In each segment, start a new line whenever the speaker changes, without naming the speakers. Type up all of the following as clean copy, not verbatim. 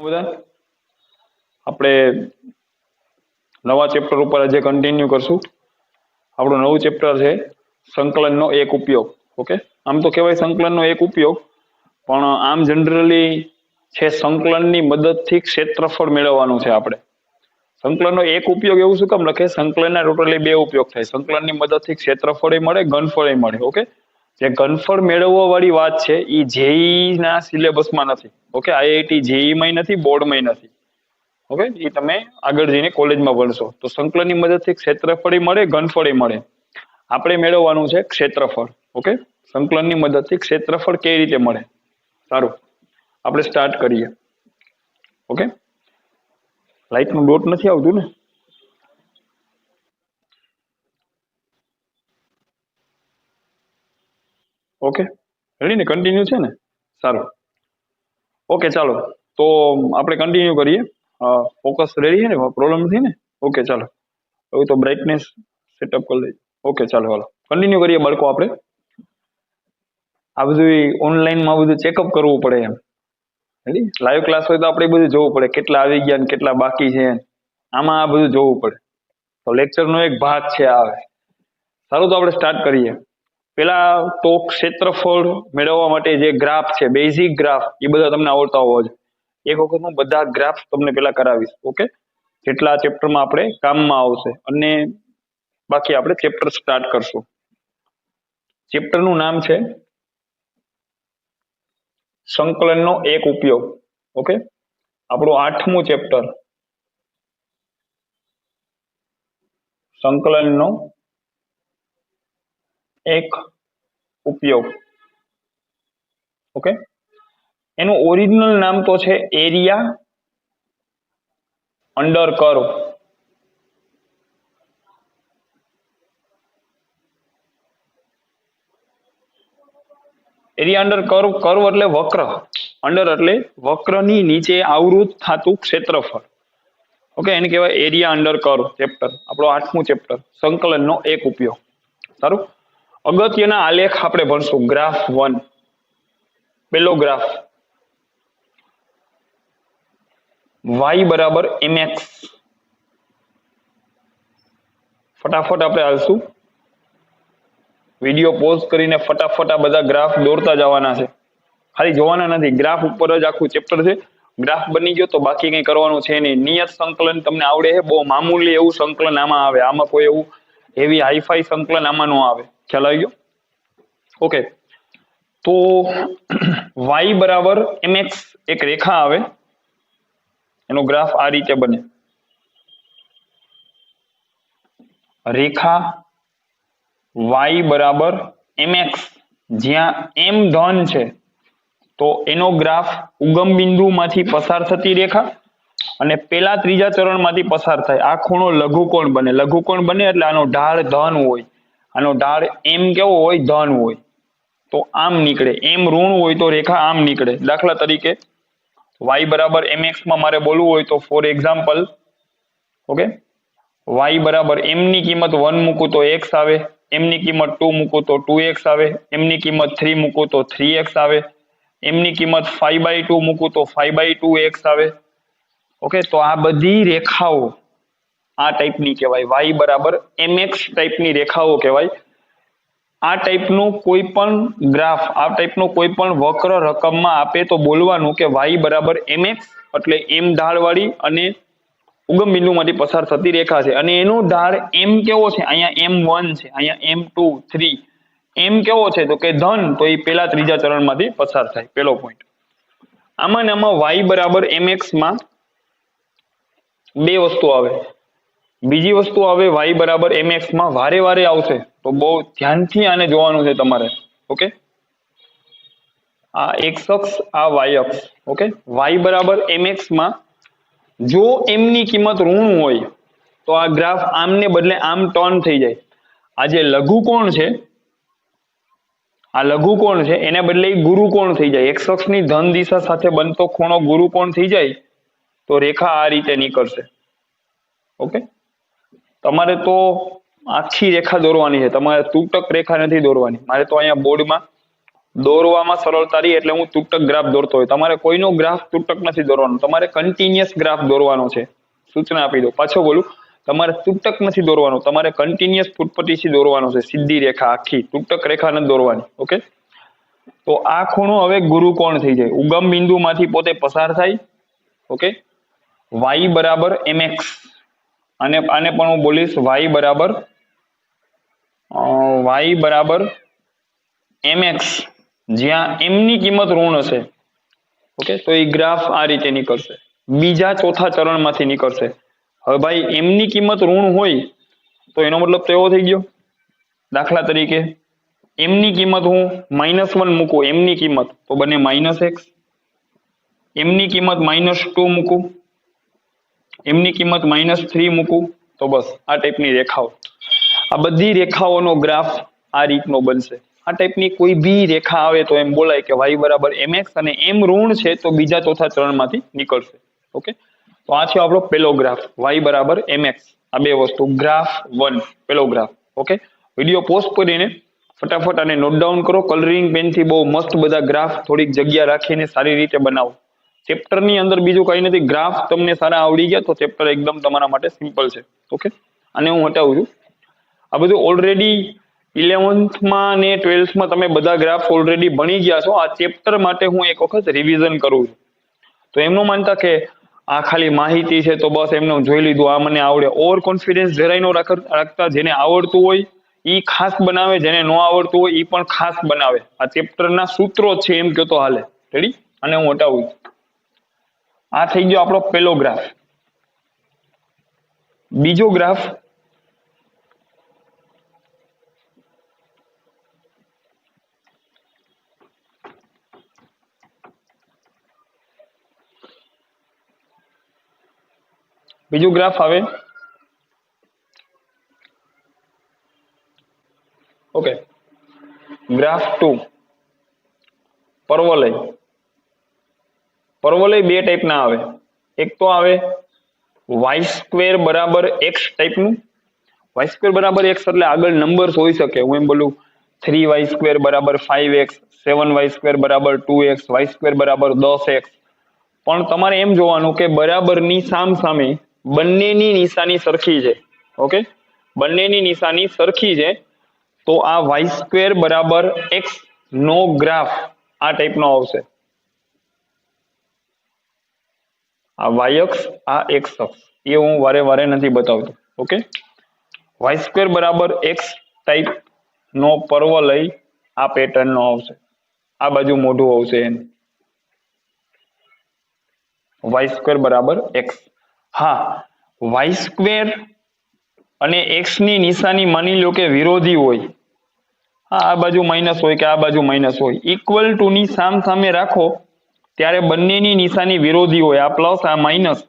બધા આપણે નવા ચેપ્ટર ઉપર આજે કન્ટિન્યુ કરશું. આપણું નવું ચેપ્ટર છે સંકલનનો એક ઉપયોગ. ઓકે, આમ તો કહેવાય સંકલનનો એક ઉપયોગ, પણ આમ જનરલી છે સંકલનની મદદથી ક્ષેત્રફળ મેળવવાનું છે. આપણે સંકલનનો એક ઉપયોગ એવું શું કામ લખે? સંકલનના ટોટલી બે ઉપયોગ થાય. સંકલનની મદદથી ક્ષેત્રફળ મળે, ઘનફળ મળે. ઓકે, જે ઘનફળ મેળવવા વાળી વાત છે એ જેઈ ના સિલેબસમાં નથી. ઓકે, આઈઆઈટી જેઈ માં નથી, બોર્ડમાં નથી. ઓકે, એ તમે આગળ જઈને કોલેજમાં ભણશો. તો સંકલનની મદદથી ક્ષેત્રફળ મળે, ઘનફળ મળે. આપણે મેળવવાનું છે ક્ષેત્રફળ. ઓકે, સંકલનની મદદથી ક્ષેત્રફળ કઈ રીતે મળે? સારું, આપણે સ્ટાર્ટ કરીએ. ઓકે, લાઇટનું ડોટ નથી આવતું ને? ઓકે, રેડી ને? કન્ટિન્યુ છે ને? સારું. ઓકે, ચાલો તો આપણે કન્ટિન્યુ કરીએ. ફોકસ રેડી છે ને? પ્રોબ્લેમ નથી ને? ઓકે, ચાલો. હવે તો બ્રાઇટનેસ સેટઅપ કરી લઈએ. ઓકે, ચાલો હાલો કન્ટિન્યુ કરીએ બાળકો. આપણે આ બધું ઓનલાઈનમાં બધું ચેકઅપ કરવું પડે એમ. રેડી? લાઈવ ક્લાસ હોય તો આપણે બધું જોવું પડે, કેટલા આવી ગયા ને કેટલા બાકી છે. આમાં આ બધું જોવું પડે. તો લેક્ચરનો એક ભાગ છે આવે. સારું, તો આપણે સ્ટાર્ટ કરીએ. પેલા તો ક્ષેત્રફળ મેળવવા માટે જે ગ્રાફ છે, બેઝિક ગ્રાફ, એ બધા તમને આવડતા હોવા જોઈએ. એક વખત હું બધા ગ્રાફ તમને પેલા કરાવીશ. ઓકે, જેટલા ચેપ્ટરમાં આપણે કામમાં આવશે. અને બાકી આપણે ચેપ્ટર સ્ટાર્ટ કરશું. ચેપ્ટરનું નામ છે સંકલનનો એક ઉપયોગ. ઓકે, આપણું 8મું ચેપ્ટર, સંકલનનો એક ઉપયોગ. ઓકે, એનું ઓરિજિનલ નામ તો છે area under curve. Area under curve. Curve એટલે વક્ર, અંડર એટલે વક્રની નીચે આવૃત થતું ક્ષેત્રફળ. ઓકે, એને કહેવાય એરિયા અંડર કર્વ. ચેપ્ટર આપણો 8મું ચેપ્ટર, સંકલનનો એક ઉપયોગ. સારું, અગત્યના આલેખ આપણે ભણશું. ગ્રાફ 1, પેલો ગ્રાફ y બરાબર mx. ફટાફટ આપણે હાલશું. વિડીયો પોઝ કરીને ફટાફટ આ બધા ગ્રાફ દોરતા જવાના છે. ખાલી જોવાના નથી, ગ્રાફ ઉપર જ આખું ચેપ્ટર છે. ગ્રાફ બની ગયો તો બાકી કંઈ કરવાનું છે નહીં. નિયત સંકલન તમને આવડે છે, બહુ મામૂલી એવું સંકલન આમાં આવે. આમાં કોઈ એવું હેવી હાઈફાઈ સંકલન આમાં ન આવે. ખ્યાલ આવી ગયો? ઓકે, તો y બરાબર mx એક રેખા આવે, એનો ગ્રાફ આ રીતે બને. રેખા y બરાબર mx, જ્યાં m ધન છે, તો એનો ગ્રાફ ઉગમ બિંદુમાંથી પસાર થતી રેખા અને પેલા ત્રીજા ચરણમાંથી પસાર થાય. આ ખૂણો લઘુકોણ બને. લઘુકોણ બને એટલે આનો ઢાળ ધન હોય. આનો ઢાળ m કેવો હોય? ધન હોય. તો આમ નીકળે. m ઋણ હોય તો રેખા આમ નીકળે. દાખલા તરીકે y બરાબર mx માં મારે બોલવું હોય તો ફોર એક્ઝામ્પલ, ઓકે, y બરાબર m ની કિંમત 1 મૂકું તો x આવે, m ની કિંમત 2 મૂકું તો 2x આવે, m ની કિંમત 3 મૂકું તો 3x આવે, m ની કિંમત 5/2 મૂકું તો 5/2x આવે. ઓકે, તો આ બધી રેખાઓ આ ટાઈપની કહેવાય. y બરાબર mx ટાઈપની રેખાઓ કહેવાય. આ ટાઈપનું કોઈ પણ ગ્રાફ, આ ટાઈપનો કોઈ પણ વક્ર રકમમાં આપે તો બોલવાનું કે y બરાબર mx એટલે m ઢાળવાળી અને ઉગમ બિંદુમાંથી પસાર થતી રેખા છે. અને એનો ઢાળ m કેવો છે? અહીંયા m1 છે, અહીંયા m2, 3. m કેવો છે? તો કે ધન. તો એ પેલા ત્રીજા ચરણમાંથી પસાર થાય. પેલો પોઈન્ટ. આમાં ને આમાં y બરાબર mx માં બે વસ્તુ આવે. બીજી વસ્તુ આવે y બરાબર mx માં વારે વારે આવશે, તો બહુ ધ્યાનથી આને જોવાનું છે તમારે. ઓકે, આ x અક્ષ, આ y અક્ષ. ઓકે, y બરાબર mx માં જો m ની કિંમત ઋણ હોય તો આ ગ્રાફ આમને બદલે આમ ટર્ન થઈ જાય. આ જે લઘુકોણ છે, આ લઘુકોણ છે, એને બદલે ગુરુકોણ થઈ જાય. x અક્ષની ધન દિશા સાથે બનતો ખૂણો ગુરુકોણ થઈ જાય તો રેખા આ રીતે નીકળશે. ઓકે, તમારે તો આખી રેખા દોરવાની છે, તમારે તૂટક રેખા નથી દોરવાની. મારે તો અહીંયા બોર્ડમાં દોરવામાં સરળતા રહી એટલે હું તૂટક ગ્રાફ દોરતો હોય. તમારે કોઈનો ગ્રાફ તૂટક નથી દોરવાનો, તમારે કન્ટિન્યુઅસ ગ્રાફ દોરવાનો છે. સૂચના આપી દો, પાછો બોલું, તમારે તૂટક નથી દોરવાનો, તમારે કન્ટિન્યુઅસ ફૂટપટ્ટીથી દોરવાનો છે. સીધી રેખા આખી, તૂટક રેખા નથી દોરવાની. ઓકે, તો આ ખૂણો હવે ગુરુકોણ થઈ જાય. ઉગમ બિંદુમાંથી પોતે પસાર થાય. ઓકે, y બરાબર mx, અને આને પણ હું બોલીશ y બરાબર mx, જ્યાં m ની કિંમત ઋણ હશે. ઓકે, તો એ ગ્રાફ આ રીતે નીકળશે, બીજા ચોથા ચરણમાંથી નીકળશે. હવે ભાઈ m ની કિંમત ઋણ હોય તો એનો મતલબ તો એવો થઈ ગયો, દાખલા તરીકે m ની કિંમત હું -1 મૂકું, m ની કિંમત તો બને -x, m ની કિંમત -2 મૂકું, m ની કિંમત -3 મૂકું, તો બસ આ ટાઈપની રેખાઓ, આ બધી રેખાઓનો ગ્રાફ આ રીતનો બનશે. આ ટાઈપની કોઈ બી રેખા આવે તો એમ બોલાય કે y બરાબર mx, અને m ઋણ છે તો બીજા ચોથા ચરણમાંથી નીકળશે. ઓકે, તો આ છે આપણો પેલો ગ્રાફ y બરાબર mx. આ બે વસ્તુ, ગ્રાફ 1 પેલો ગ્રાફ. ઓકે, વિડીયો પોઝ કરીને ફટાફટ આને નોટ ડાઉન કરો. કલરિંગ પેનથી બહુ મસ્ત બધા ગ્રાફ થોડીક જગ્યા રાખીને સારી રીતે બનાવો. ચેપ્ટરની અંદર બીજું કંઈ નથી, ગ્રાફ તમને સારા આવડી ગયા તો ચેપ્ટર એકદમ તમારા માટે સિમ્પલ છે. ઓકે, અને હું હટાવું છું. આ બધું ઓલરેડી 11th ને 12th તમે બધા ગ્રાફ ઓલરેડી ભણી ગયા છો. આ ચેપ્ટર માટે હું એક વખત રિવિઝન કરું છું. તો એમનું માનતા કે આ ખાલી માહિતી છે તો બસ એમને જોઈ લીધું, આ મને આવડે. ઓવર કોન્ફિડન્સ જરાય ન રાખતા. જેને આવડતું હોય એ ખાસ બનાવે, જેને ન આવડતું હોય એ પણ ખાસ બનાવે. આ ચેપ્ટરના સૂત્રો છે એમ કહો તો હાલે. રેડી? અને હું હટાવું છું. આ થઈ ગયો આપણો પેલો ગ્રાફ. બીજો ગ્રાફ આવે. Okay, graph 2 પર્વલય. પર્વલય બે ટાઈપના આવે. એક તો આવે y² બરાબર x ટાઈપનું. y² બરાબર x એટલે આગળ નંબર્સ હોઈ શકે. હું એમ બોલું 3y² બરાબર 5x, 7y² બરાબર 2x, y² બરાબર 10x. પણ તમારે એમ જોવાનું કે બરાબરની સામે બંનેની નિશાની સરખી છે. ઓકે, બંનેની નિશાની સરખી છે તો આ y² બરાબર x નો ગ્રાફ આ ટાઈપનો આવશે. આ y અક્ષ, આ x અક્ષ, એ હું વારે વારે નથી બતાવતો. ઓકે, y² બરાબર x ટાઈપ નો પર્વલય આ પેટર્ન નો આવશે. આ બાજુ મોઢું આવશે એનું, y² બરાબર x. હા, y² અને x ની નિશાની માની લો કે વિરોધી હોય. હા, આ બાજુ માઇનસ હોય કે આ બાજુ માઇનસ હોય, ઇક્વલ ટુ ની સામે રાખો ત્યારે બંનેની નિશાની વિરોધી હોય, આ પ્લસ આ માઇનસ,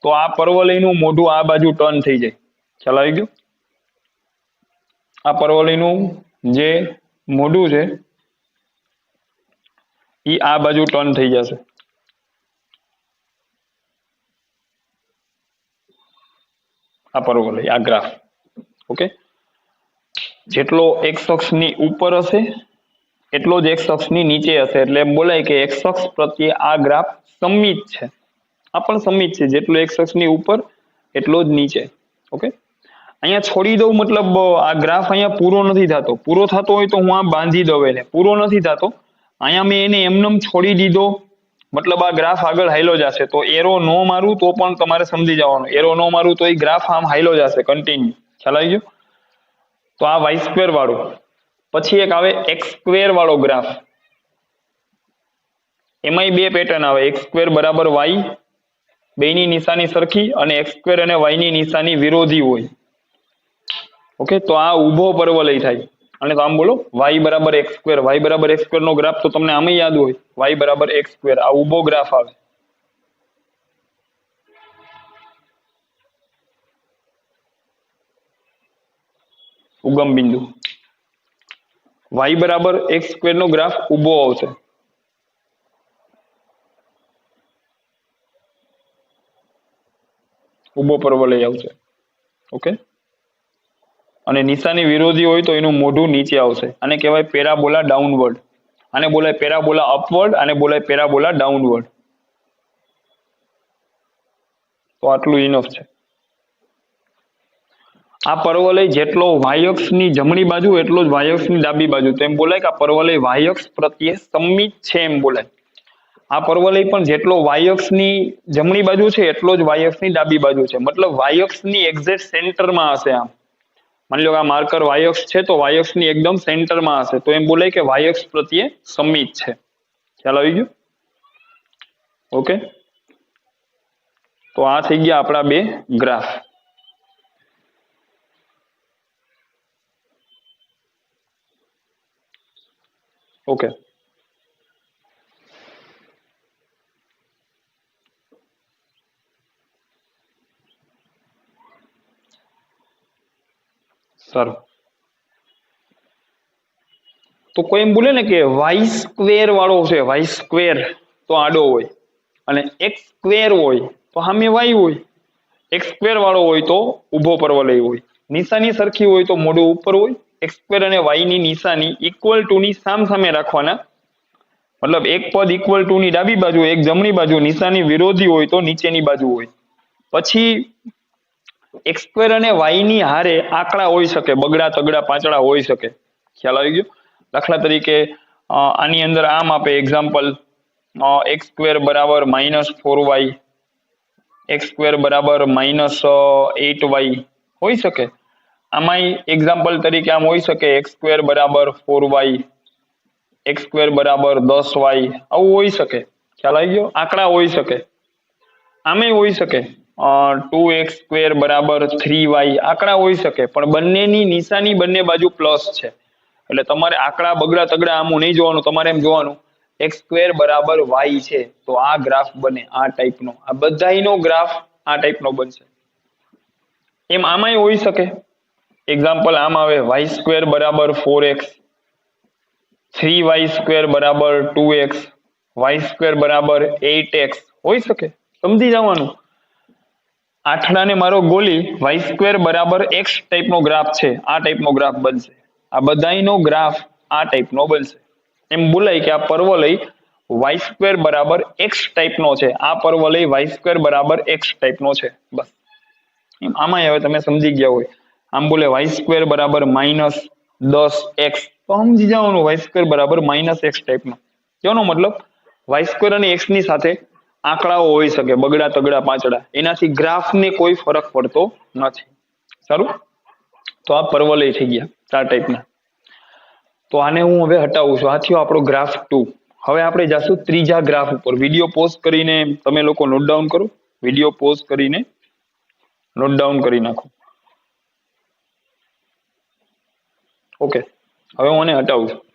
તો આ પર્વલયનું મોઢું આ બાજુ ટર્ન થઈ જાય. ખ્યાલ આવી ગયો? આ પર્વલયનું જે મોઢું છે એ આ બાજુ ટર્ન થઈ જશે. આ પર્વલય, આ ગ્રાફ. ઓકે, જેટલો x અક્ષની ઉપર હશે એટલો જ x અક્ષની નીચે હશે. એટલે એમ બોલાય કે x અક્ષ પ્રત્યે આ ગ્રાફ સમમિત છે. આ પણ સમમિત છે, જેટલો x અક્ષની ઉપર એટલો જ નીચે. ઓકે, અહીંયા છોડી દઉં મતલબ આ ગ્રાફ અહીંયા પૂરો નથી થતો. પૂરો થતો હોય તો હું આ બાંધી દઉં એને. પૂરો નથી થતો, અહીંયા મેં એને એમનેમ છોડી દીધો મતલબ આ ગ્રાફ આગળ હાઈલો જશે. તો એરો નો મારું તો પણ તમારે સમજી જવાનું, એરો નો મારું તો એ ગ્રાફ આમ હાઈલો જશે કન્ટિન્યુ. ખ્યાલ આવી ગયો? તો આ y² વાળું. પછી એક આવે x² વાળો ગ્રાફ. એમાંય બે પેટર્ન આવે, x² બરાબર y, બેની નિશાની સરખી, અને x² અને y ની નિશાની વિરોધી હોય. ઓકે, તો આ ઊભો પર્વલય થાય. અને તો આમ બોલો y બરાબર x². y બરાબર x² નો ગ્રાફ તો તમને આમે યાદ હોય, y બરાબર x². આ ઊભો ગ્રાફ આવે. ઉગમ બિંદુ y બરાબર x² નો ગ્રાફ ઊભો આવશે. ઊભો પર્વલય આવશે. ઓકે, અને નિશાની વિરોધી હોય તો એનું મોઢું નીચે આવશે. આને કહેવાય પેરાબોલા ડાઉનવર્ડ. આને બોલાય પેરાબોલા અપવર્ડ, આને બોલાય પેરાબોલા ડાઉનવર્ડ. તો આટલું ઇનફ છે. આ પર્વલય જેટલો વાયક્ષની જમણી બાજુ એટલો જ વાયક્ષની ડાબી બાજુ, તો એમ બોલાય કે આ પર્વલય વાયક્ષ પ્રત્યે સંમિત છે એમ બોલાય. આ પર્વલય પણ જેટલો વાયક્ષની જમણી બાજુ છે એટલો જ વાયક્ષની ડાબી બાજુ છે, મતલબ વાયક્ષની એક્ઝેક્ટ સેન્ટરમાં હશે. આમ માની લો કે આ માર્કર વાયક્ષ છે તો વાયક્ષની એકદમ સેન્ટરમાં હશે, તો એમ બોલાય કે વાયક્ષ પ્રત્યે સંમિત છે. ખ્યાલ આવી ગયો? ઓકે, તો આ થઈ ગયા આપણા બે ગ્રાફ. ઓકે, સારું. તો કોઈ એમ બોલે ને કે વાય સ્ક્વેર વાળો છે, વાય સ્ક્વેર તો આડો હોય અને એક્સ સ્ક્વેર હોય તો સામે વાય હોય, એક્સ સ્ક્વેર વાળો હોય તો ઊભો પર્વલય હોય, નિશાની સરખી હોય તો મોઢું ઉપર હોય, એક્સ સ્ક્વેર અને વાય ની નિશાની ઇક્વલ ટુ ની સામસામે રાખવાના, મતલબ એક પદ ઇક્વલ ટુ ની ડાબી બાજુ, એક જમણી બાજુ, નિશાની વિરોધી હોય તો નીચેની બાજુ હોય. પછી એક્સ સ્ક્વેર અને વાય ની હારે આંકડા હોઈ શકે, બગડા તગડા પાંચડા હોઈ શકે. ખ્યાલ આવી ગયો? દાખલા તરીકે આની અંદર આમ આપે એક્ઝામ્પલ, એક્સ સ્ક્વેર બરાબર -4y, એક્સ સ્ક્વેર બરાબર -8y હોઈ શકે. આમાંય એક્ઝામ્પલ તરીકે આમ હોઈ શકે એક્સ સ્ક્વેર બરાબર 4y, એક્સ સ્ક્વેર બરાબર 10y, આવું હોઈ શકે. ખ્યાલ આવી ગયો? આંકડા હોઈ શકે. આમે હોઈ શકે 2x સ્ક્વેર બરાબર 3y, આંકડા હોઈ શકે, પણ બંનેની નિશાની બંને બાજુ પ્લસ છે, એટલે તમારે આંકડા બગડા તગડા આમું નહીં જોવાનું, તમારે એમ જોવાનું એક્સ સ્ક્વેર બરાબર y છે તો આ ગ્રાફ બને આ ટાઈપનો, આ બધાયનો ગ્રાફ આ ટાઈપનો બનશે. એમ આમાંય હોઈ શકે. એક્ઝામ્પલ આમ આવે y સ્ક્વેર બરાબર 4x, 3y સ્ક્વેર બરાબર 2x, y સ્ક્વેર બરાબર 8x હોઈ શકે. સમજી જવાનું. આઠડાને મારો ગોલી y સ્ક્વેર બરાબર x ટાઈપનો ગ્રાફ છે, આ ટાઈપનો ગ્રાફ બનશે. આ બધાયનો ગ્રાફ આ ટાઈપનો બનશે. એમ બોલાય કે આ પર્વલય y સ્ક્વેર બરાબર x ટાઈપનો છે, આ પર્વલય y સ્ક્વેર બરાબર x ટાઈપનો છે. બસ એમ આમાં હવે તમે સમજી ગયા હોય. આમ બોલે y સ્ક્વેર બરાબર -10x તો સમજી જવાનું y સ્ક્વેર બરાબર -x ટાઈપનો. કેનો મતલબ y સ્ક્વેર અને x ની સાથે આંકડાઓ હોઈ શકે, બગડા તગડા પાંચડા, એનાથી ગ્રાફને કોઈ ફરક પડતો નથી. સારું, તો આ પર્વલય થઈ ગયા ચાર ટાઈપના. તો આને હું હવે હટાવું છું. આ થયો આપણો ગ્રાફ 2. હવે આપણે જાશું ત્રીજા ગ્રાફ ઉપર. વિડીયો પોઝ કરીને તમે લોકો નોટ ડાઉન કરો, વિડીયો પોઝ કરીને નોટ ડાઉન કરી નાખો. ઓકે, હવે હું આને હટાવું છું.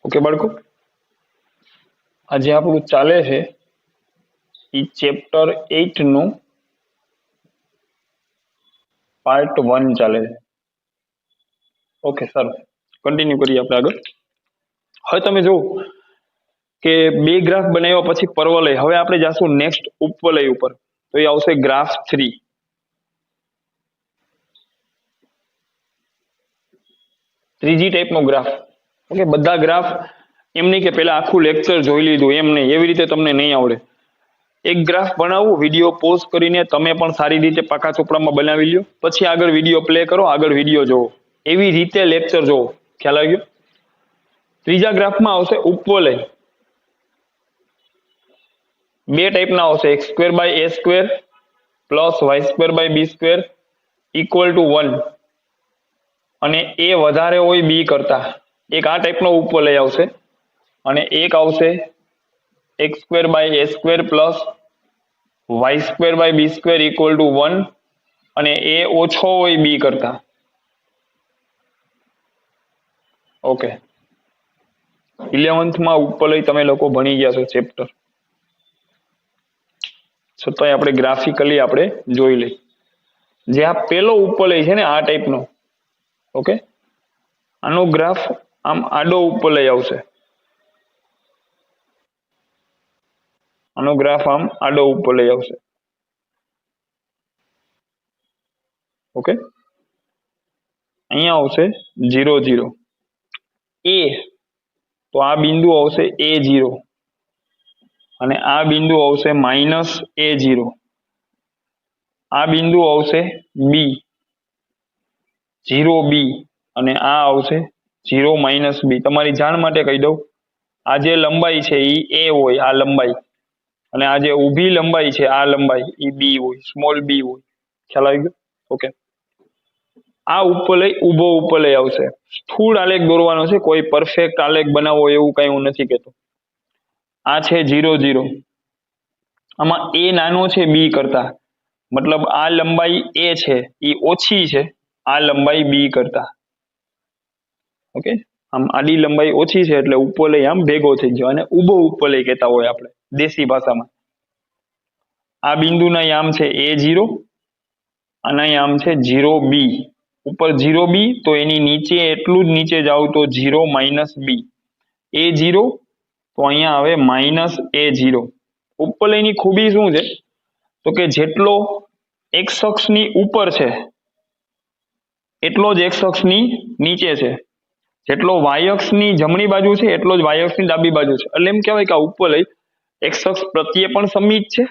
ઓકે બાળકો, આજે આપણું ચાલે છે એ ચેપ્ટર 8 નું પાર્ટ 1 ચાલે છે. ઓકે, સારું, કન્ટિન્યુ કરીએ આપણે આગળ. હવે તમે જુઓ કે બે ગ્રાફ બનાવ્યા પછી પર્વલય. હવે આપણે જાશું નેક્સ્ટ ઉપવલય ઉપર, તો એ આવશે ગ્રાફ 3. ત્રીજી ટાઈપનો ગ્રાફ. ઓકે, બધા ગ્રાફ એમ નહીં કે પેલા આખું લેક્ચર જોઈ લીધું એમ નહીં, એવી રીતે તમને નહીં આવડે. એક ગ્રાફ બનાવવું, વિડીયો પોઝ કરીને તમે પણ સારી રીતે પાકા ચોપડામાં બનાવી લ્યો, પછી આગળ વિડીયો પ્લે કરો, આગળ વિડીયો જોવો, એવી રીતે લેક્ચર જોવો. ખ્યાલ આવી ગયો? ત્રીજા ગ્રાફમાં આવશે ઉપવલય. બે ટાઈપના આવશે, x square by a square plus y square by b square equal to 1, અને એ વધારે હોય બી કરતા. એક આ ટાઈપનો ઉપવલય આવશે, અને એક આવશે x square by a square plus y square by b square equal to 1, અને એ ઓછો હોય બી કરતા. ઓકે, 11th માં ઉપલય તમે લોકો ભણી ગયા છો ચેપ્ટર, છતાંય આપણે ગ્રાફિકલી આપણે જોઈ લઈએ. જે આ પેલો ઉપલય છે ને આ ટાઈપનો, ઓકે, આનો ગ્રાફ આમ આડો ઉપલય આવશે, આનો ગ્રાફ આમ આડો ઉપલય આવશે, ઓકે. અહીંયા આવશે 0 0 એ, તો આ બિંદુ આવશે A0 અને આ બિંદુ આવશે -A0, આ બિંદુ આવશે B 0 B અને આ આવશે 0 - B. તમારી જાણ માટે કહી દઉં, આ જે લંબાઈ છે એ A હોય, આ લંબાઈ, અને આ જે ઊભી લંબાઈ છે આ લંબાઈ એ B હોય, સ્મોલ b હોય. ખ્યાલ આવી ગયો? ઓકે. આ ઉપલય ઊભો ઉપલય આવશે. સ્થૂળ આલેખ દોરવાનો છે, કોઈ પરફેક્ટ આલેખ બનાવવો એવું કઈ હું નથી કહેતો. આ છે 0 0, આમાં A નાનો છે B કરતા, મતલબ આ લંબાઈ A છે એ ઓછી છે આ લંબાઈ B કરતા, ઓકે. આમ આડી લંબાઈ ઓછી છે એટલે ઉપલય આમ ભેગો થઈ ગયો, અને ઊભો ઉપલય કહેતા હોય આપણે દેશી ભાષામાં. આ બિંદુના યામ છે A0, આના યામ છે 0 B. ઉપર 0 B તો એની નીચે એટલું જ નીચે જાવ તો 0 - B. A0 તો અહીંયા આવે -A0. ઉપલયની ખૂબી શું છે તો કે જેટલો x અક્ષની ઉપર છે એટલો જ x અક્ષની નીચે છે, જેટલો y અક્ષની જમણી બાજુ છે એટલો જ y અક્ષની ડાબી બાજુ છે. એટલે એમ કહેવાય કે આ ઉપલય x અક્ષ પ્રત્યે પણ સમમિત છે,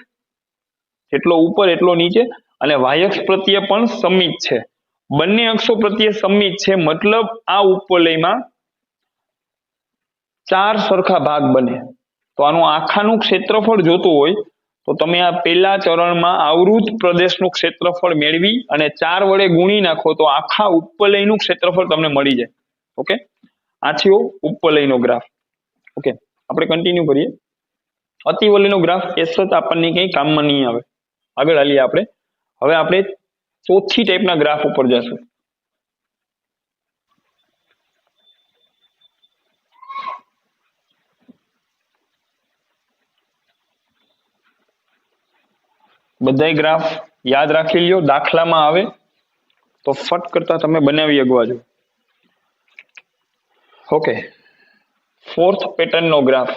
જેટલો ઉપર એટલો નીચે, અને y અક્ષ પ્રત્યે પણ સમમિત છે. બંને અક્ષો પ્રત્યે સમમિત છે, મતલબ આ ઉપવલયમાં 4 સરખા ભાગ બને. તો આનું આખાનું ક્ષેત્રફળ જોતું હોય તો તમે આ પહેલા ચરણમાં આવૃત પ્રદેશનું ક્ષેત્રફળ મેળવી અને 4 વડે ગુણી નાખો તો આખા ઉપવલયનું ક્ષેત્રફળ તમને મળી જાય, ઓકે. આ થયો ઉપવલયનો ગ્રાફ, ઓકે. આપણે કન્ટિન્યુ કરીએ. અતિવલયનો ગ્રાફ એ સતત આપણને કંઈ કામમાં નહીં આવે. આગળ હાલીએ આપણે. હવે આપણે ચોથી ટાઈપના ગ્રાફ ઉપર જશું. બધાય ગ્રાફ યાદ રાખી લ્યો, દાખલામાં આવે તો ફટ કરતા તમે બનાવી અગવા જો, ઓકે. ફોર્થ પેટર્નનો ગ્રાફ.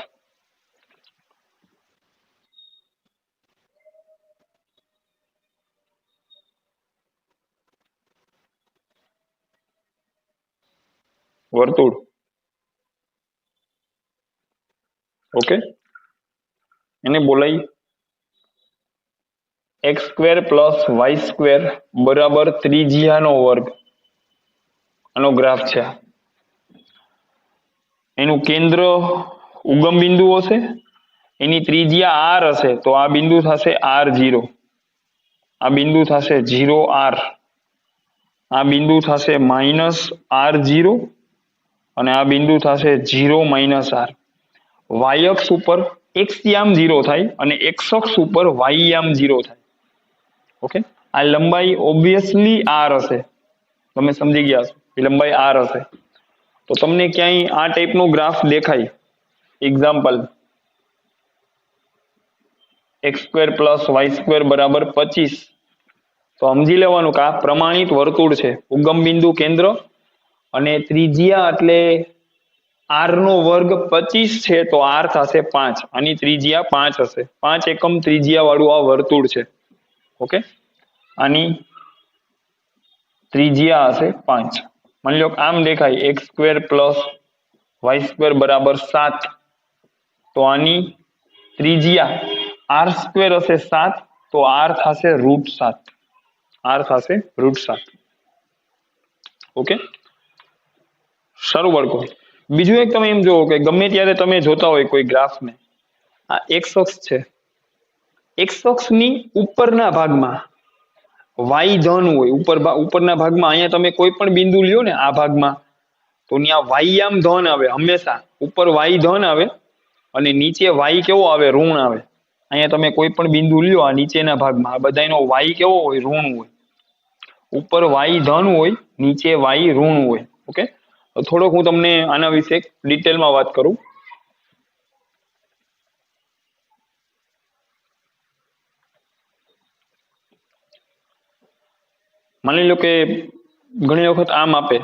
વર્તુળ, ઓકે. એને બોલાય x² + y² બરાબર ત્રિજ્યાનો વર્ગ. આનો ગ્રાફ છે. એનું કેન્દ્ર ઉગમ બિંદુ હશે, એની ત્રિજ્યા r હશે, તો આ બિંદુ થશે r0, આ બિંદુ થશે 0r, આ બિંદુ થશે -r0 અને આ બિંદુ થશે 0 - r. y અક્ષ ઉપર x યામ 0 થાય અને x અક્ષ ઉપર y યામ 0 થાય, ઓકે. આ લંબાઈ ઓબ્વિયસલી r હશે, તમે સમજી ગયા છો, એ લંબાઈ r હશે. તો તમને ક્યાંય આ ટાઈપનો ગ્રાફ દેખાય, એક્ઝામ્પલ x² + y² બરાબર 25, તો સમજી લેવાનું કે આ પ્રમાણિત વર્તુળ છે. ઉગમ બિંદુ કેન્દ્ર અને ત્રિજ્યા એટલે r નો વર્ગ 25 છે તો r થશે 5, આની ત્રિજ્યા 5 હશે, 5 એકમ ત્રિજ્યા વાળું આ વર્તુળ છે, ઓકે. આની ત્રિજ્યા હશે 5. માની લો આમ દેખાય x² + y² બરાબર 7, તો આની ત્રિજ્યા r² હશે 7, તો r થશે √7, r થશે √7, ઓકે. સારું બાળકો. બીજું એક તમે એમ જોવો કે ગમે ત્યારે તમે જોતા હોય કોઈ ગ્રાફને, આ x અક્ષ છે, x અક્ષની ઉપરના ભાગમાં y ધન હોય, ઉપરના ભાગમાં અહીંયા તમે કોઈ પણ બિંદુ લ્યો ને આ ભાગમાં, તો ત્યાં y યામ ધન આવે, હંમેશા ઉપર y ધન આવે અને નીચે y કેવો આવે, ઋણ આવે. અહીંયા તમે કોઈ પણ બિંદુ લ્યો આ નીચેના ભાગમાં, આ બધાનો y કેવો હોય, ઋણ હોય. ઉપર y ધન હોય, નીચે y ઋણ હોય, ઓકે. તો થોડોક હું તમને આના વિશે ડિટેલમાં વાત કરું. માની લો કે ઘણી વખત આમ આપે,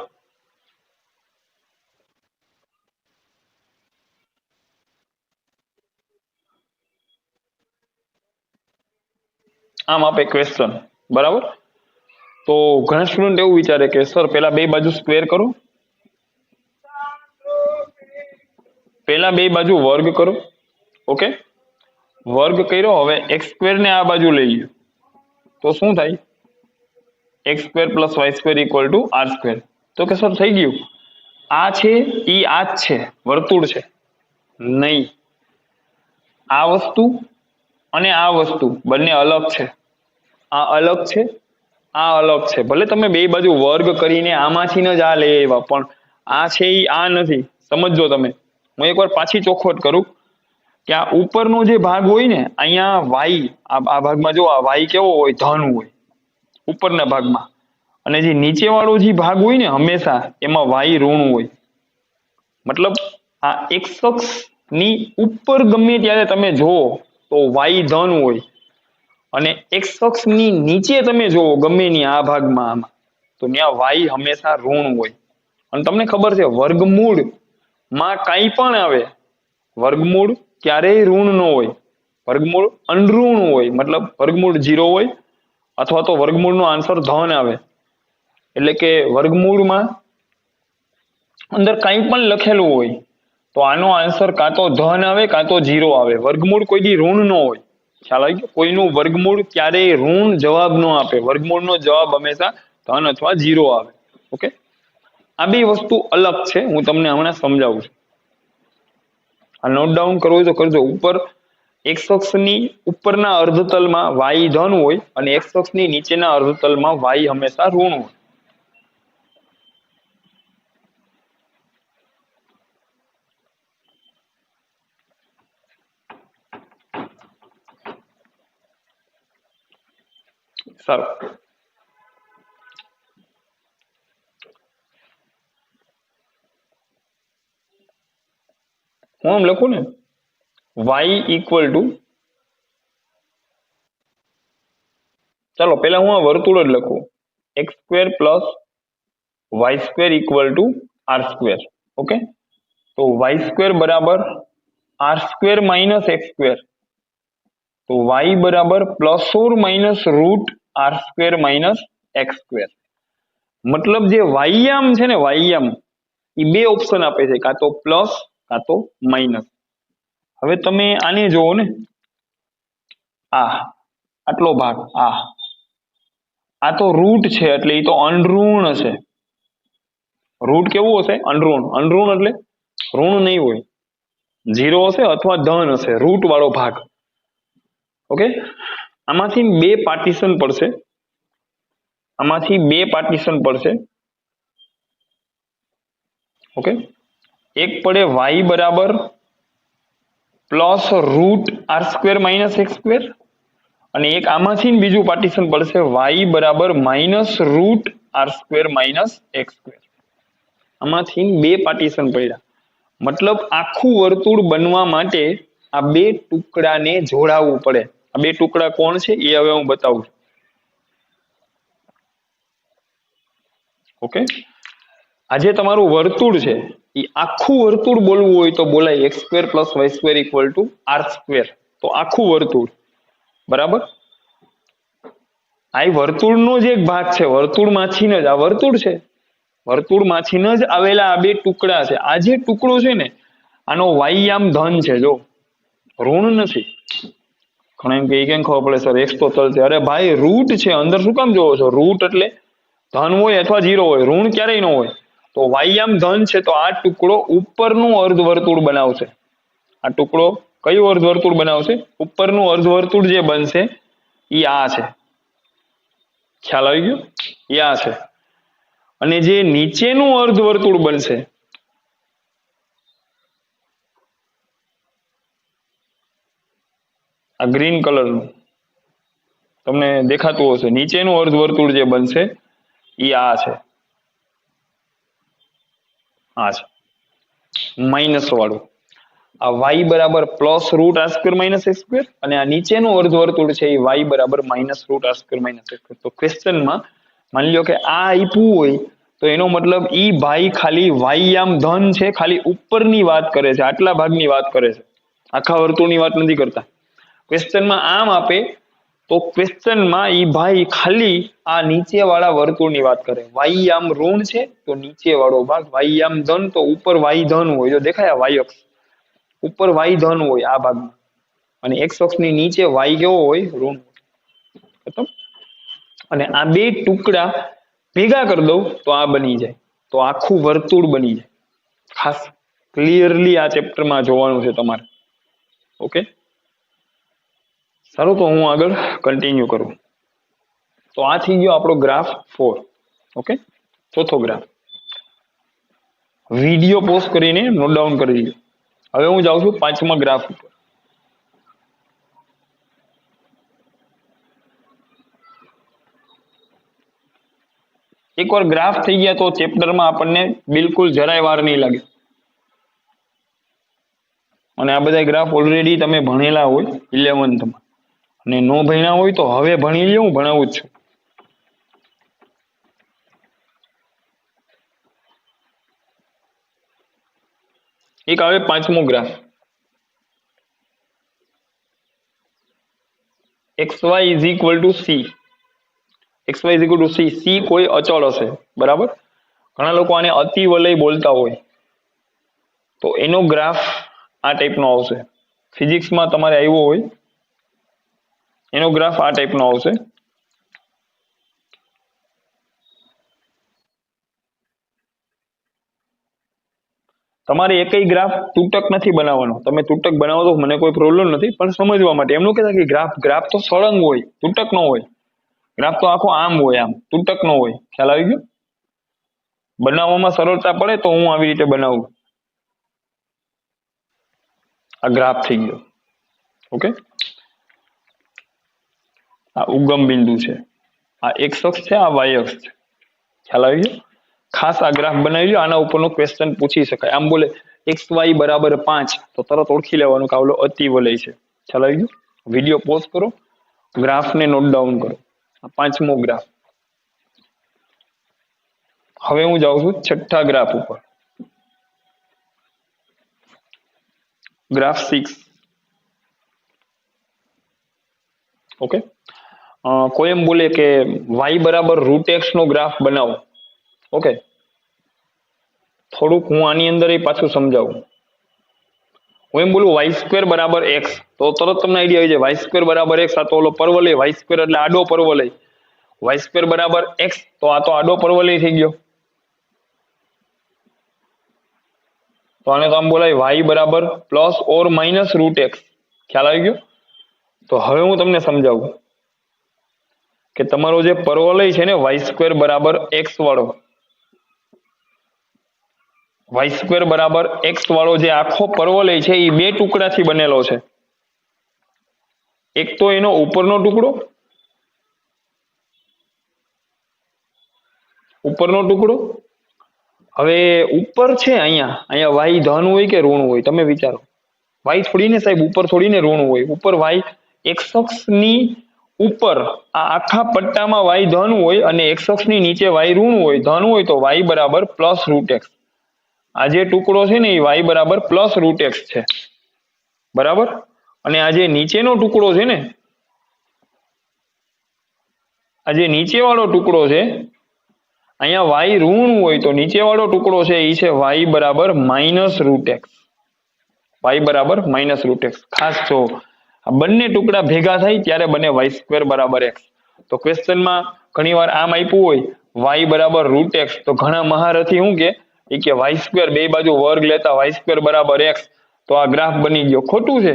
આમ આપે ક્વેશ્ચન, બરાબર? તો ઘણા સ્ટુડન્ટ એવું વિચારે કે સર પેલા બે બાજુ સ્ક્વેર કરો, પેલા બે બાજુ વર્ગ કરો. ઓકે, વર્ગ કર્યો, હવે એક્સ સ્ક્વેર ને આ બાજુ લઈ લ્યો તો શું થાય? X square plus y square equal to r square. તો કે સર થઈ ગયું, આ છે ઈ આ જ છે, વર્તુળ છે. નહીં, આ વસ્તુ અને આ વસ્તુ બંને અલગ છે. આ અલગ છે, આ અલગ છે. ભલે તમે બે બાજુ વર્ગ કરીને આમાંથી જ આ લઈ આવ્યા, પણ આ છે ઈ આ નથી. સમજો તમે, હું એકવાર પાછી ચોખવટ કરું કે આ ઉપરનો જે ભાગ હોય ને, અહીંયા વાય, આ ભાગમાં જો આ વાય કેવો હોય? ધન હોય ઉપરના ભાગમાં, અને જે નીચે વાળો જે ભાગ હોય ને હંમેશા એમાં વાય ઋણ હોય. મતલબ આ એક્સ અક્ષ ની ઉપર ગમે ત્યારે તમે જુઓ તો વાય ધન હોય, અને એક્સ અક્ષ ની નીચે તમે જુઓ ગમે ની આ ભાગમાં આમાં, તો ત્યાં વાય હંમેશા ઋણ હોય. અને તમને ખબર છે વર્ગમૂળ માં કાંઈ પણ આવે, વર્ગમૂળ ક્યારેય ઋણ ન હોય, વર્ગમૂળ અનઋણ હોય. મતલબ વર્ગમૂળ 0 હોય અથવા તો વર્ગમૂળનો આન્સર ધન આવે. એટલે કે વર્ગમૂળમાં અંદર કાંઈ પણ લખેલું હોય તો આનો આન્સર કાં તો ધન આવે કાં તો 0 આવે. વર્ગમૂળ કોઈ દી ઋણ ન હોય. ખ્યાલ આવી ગયો? કોઈનું વર્ગમૂળ ક્યારેય ઋણ જવાબ ન આપે. વર્ગમૂળનો જવાબ હંમેશા ધન અથવા 0 આવે. ઓકે, આ બે વસ્તુ અલગ છે, હું તમને હમણાં સમજાવું છું. આ નોટ ડાઉન કરવું હોય તો કરજો. ઉપર એક્સ અક્ષની ઉપરના અર્ધતલમાં વાય ધન હોય અને એક્સ અક્ષની નીચેના અર્ધતલમાં વાય હંમેશા ઋણ હોય. સારું, હું આમ લખું ને, વાય ઇક્વલ ટુ, ચાલો પેલા હું આ વર્તુળ જ લખું, x square plus y square equal to r square. Okay, તો વાય સ્ક્વેર બરાબર r square minus x square, તો વાય બરાબર plus or minus root r square minus x square. મતલબ જે વાયામ છે ને, વાયામ એ બે ઓપ્શન આપે છે, કાં તો પ્લસ કાં તો માઇનસ. હવે તમે આને જોવો ને, આટલો ભાગ, આ તો રૂટ છે એટલે એ તો અનઋણ હશે. રૂટ કેવું હશે? અનઋણ. અનઋણ એટલે ઋણ નહીં હોય, 0 હશે અથવા ધન હશે, રૂટ વાળો ભાગ. ઓકે, આમાંથી બે પાર્ટીશન પડશે, આમાંથી બે પાર્ટીશન પડશે. ઓકે, એક પડે વાય બરાબર plus root r square minus x square, અને એક આમાંથી બીજું પાર્ટીશન પડશે વાય બરાબર minus root r square minus x square. આમાંથી બે પાર્ટીશન પડ્યા. મતલબ આખું વર્તુળ બનવા માટે આ બે ટુકડાને જોડાવવું પડે. આ બે ટુકડા કોણ છે એ હવે હું બતાવું છું. ઓકે, આજે તમારું વર્તુળ છે એ આખું વર્તુળ બોલવું હોય તો બોલાય x square plus y square equal to r square. તો આખું વર્તુળ, બરાબર. આ વર્તુળનો જ એક ભાગ છે, વર્તુળમાંથી જ આ વર્તુળ છે, વર્તુળમાંથી જ આવેલા આ બે ટુકડા છે. આ જે ટુકડો છે ને, આનો વાયામ ધન છે, જો ઋણ નથી. ઘણા એમ કે કેમ ખબર પડે સર એક્સ તો ચલ છે? અરે ભાઈ, રૂટ છે, અંદર શું કામ જોવો છો? રૂટ એટલે ધન હોય અથવા 0 હોય, ઋણ ક્યારેય ન હોય. તો વાયામ ધન છે, તો આ ટુકડો ઉપરનું અર્ધવર્તુળ બનાવશે. આ ટુકડો કયું અર્ધવર્તુળ બનાવશે? ઉપરનું અર્ધવર્તુળ જે બનશે એ આ છે. ખ્યાલ આવી ગયો? એ આ છે. અને જે નીચેનું અર્ધવર્તુળ બનશે, આ ગ્રીન કલરનું તમને દેખાતું હશે, નીચેનું અર્ધવર્તુળ જે બનશે એ આ છે. આ છે માઇનસ વાળું. આ વાય બરાબર પ્લસ રૂટ આ સ્ક્વેર માઇનસ એ સ્ક્વેર, અને આ નીચેનું અર્ધવર્તુળ છે એ વાય બરાબર માઇનસ રૂટ આ સ્ક્વેર માઇનસ એ સ્ક્વેર. તો ક્વેશ્ચનમાં માની લો કે આ આપ્યું હોય તો એનો મતલબ ઈ ભાઈ ખાલી વાય આમ ધન છે, ખાલી ઉપરની વાત કરે છે, આટલા ભાગની વાત કરે છે, આખા વર્તુળની વાત નથી કરતા. ક્વેશ્ચનમાં આમ આપે તો ક્વેશ્ચનમાં ઈ ભાઈ ખાલી આ નીચે વાળા વર્તુળની વાત કરે. વાય આમ ઋણ છે તો નીચે વાળો ભાગ, વાય આમ ધન તો ઉપર વાય ધન હોય. જો દેખાય વાય અક્ષ ઉપર વાય ધન હોય આ ભાગમાં, અને એક્સ અક્ષની નીચે વાય કેવો હોય? ઋણ. ખતમ. અને આ બે ટુકડા ભેગા કરી દઉં તો આ બની જાય, તો આખું વર્તુળ બની જાય. ખાસ ક્લિયરલી આ ચેપ્ટરમાં જોવાનું છે તમારે. ઓકે, સારું, તો હું આગળ કન્ટિન્યુ કરું. તો આ થઈ ગયો આપણો ગ્રાફ 4. ઓકે, ચોથો ગ્રાફ. વિડીયો પોઝ કરીને નોટ ડાઉન કરી દીધો. હવે હું જાઉં છું પાંચમા ગ્રાફ ઉપર. એકવાર ગ્રાફ થઈ ગયા તો ચેપ્ટરમાં આપણને બિલકુલ જરાય વાર નહીં લાગે. અને આ બધા ગ્રાફ ઓલરેડી તમે ભણેલા હોય 11th અને નો ભણ્યા હોય તો હવે ભણી લ્યો, હું ભણાવું જ છું. એક આવે પાંચમો graph. xy is equal to c. xy is equal to c. c કોઈ અચળ હશે, બરાબર. ઘણા લોકો આને અતિવલય બોલતા હોય, તો એનો ગ્રાફ આ ટાઈપનો આવશે. ફિઝિક્સમાં તમારે આવ્યો હોય એનો ગ્રાફ આ ટાઈપનો આવશે. તમારે એકય ગ્રાફ તૂટક નથી બનાવવાનો. તમે તૂટક બનાવો તો મને કોઈ પ્રોબ્લેમ નથી, પણ સમજવા માટે. એમ ન કહેતા કે ગ્રાફ તો સળંગ હોય, તૂટક ન હોય. ગ્રાફ તો આખો આમ હોય, આમ તૂટક ન હોય. ખ્યાલ આવી ગયો? બનાવવામાં સરળતા પડે તો હું આવી રીતે બનાવું. આ ગ્રાફ થઈ ગયો. ઓકે, આ ઉગમ બિંદુ છે, આ એક્સ અક્ષ છે, આ વાય અક્ષ છે. ખ્યાલ આવી ગયો? ખાસ આ ગ્રાફ બનાવી લો. આના ઉપરનો ક્વેશ્ચન પૂછી શકાય. આમ બોલે xy બરાબર 5 તો તરત ઓળખી લેવાનું કે આવલો અતિવલય છે. ખ્યાલ આવી ગયો? વિડીયો પોઝ કરો, ગ્રાફને નોટ ડાઉન કરો. આ પાંચમો ગ્રાફ. હવે હું જાઉં છું છઠ્ઠા ગ્રાફ ઉપર. ગ્રાફ 6. ઓકે, કોઈ એમ બોલે કે y બરાબર √x નો ગ્રાફ બનાવો. ઓકે, થોડુંક હું આની અંદર પાછું સમજાવું. હું એમ બોલું y² બરાબર x તો તરત તમને આઈડિયા આવી જાય. y² બરાબર x, આ તો ઓલો પરવલય. y² એટલે આડો પરવલય. y² બરાબર x તો આ તો આડો પરવલય થઈ ગયો. તો આને તો આમ બોલાય y બરાબર પ્લસ ઓર માઇનસ √x. ખ્યાલ આવી ગયો? તો હવે હું તમને સમજાવું કે તમારો જે પરવલય છે ને y² બરાબર x વાળો, y² બરાબર x વાળો જે આખો પરવલય છે એ બે ટુકડાથી બનેલો છે. એક તો એનો ઉપરનો ટુકડો, હવે ઉપર છે અહીંયા y ધન હોય કે ઋણ હોય? તમે વિચારો. y થોડી ને સાહેબ ઉપર, થોડી ને ઋણ હોય. ઉપર y x અક્ષની ઉપર આ આખા પટ્ટામાં y ધન હોય અને x અક્ષની નીચે y ઋણ હોય. ધન હોય તો y બરાબર પ્લસ √x. આ જે ટુકડો છે ને એ y બરાબર પ્લસ √x છે, બરાબર. અને આ જે નીચેનો ટુકડો છે ને, આ જે નીચે વાળો ટુકડો છે, અહીંયા y ઋણ હોય તો નીચે વાળો ટુકડો છે એ છે y બરાબર માઇનસ √x. y બરાબર માઇનસ √x. ખાસ જો આ બંને ટુકડા ભેગા થાય ત્યારે બને y² બરાબર x. તો ક્વેશ્ચનમાં ઘણી વાર આમ આપ્યું હોય y બરાબર √x, તો ઘણા મહારથી શું કે y² બે બાજુ વર્ગ લેતા y² બરાબર x, તો આ ગ્રાફ બની ગયો. ખોટું છે.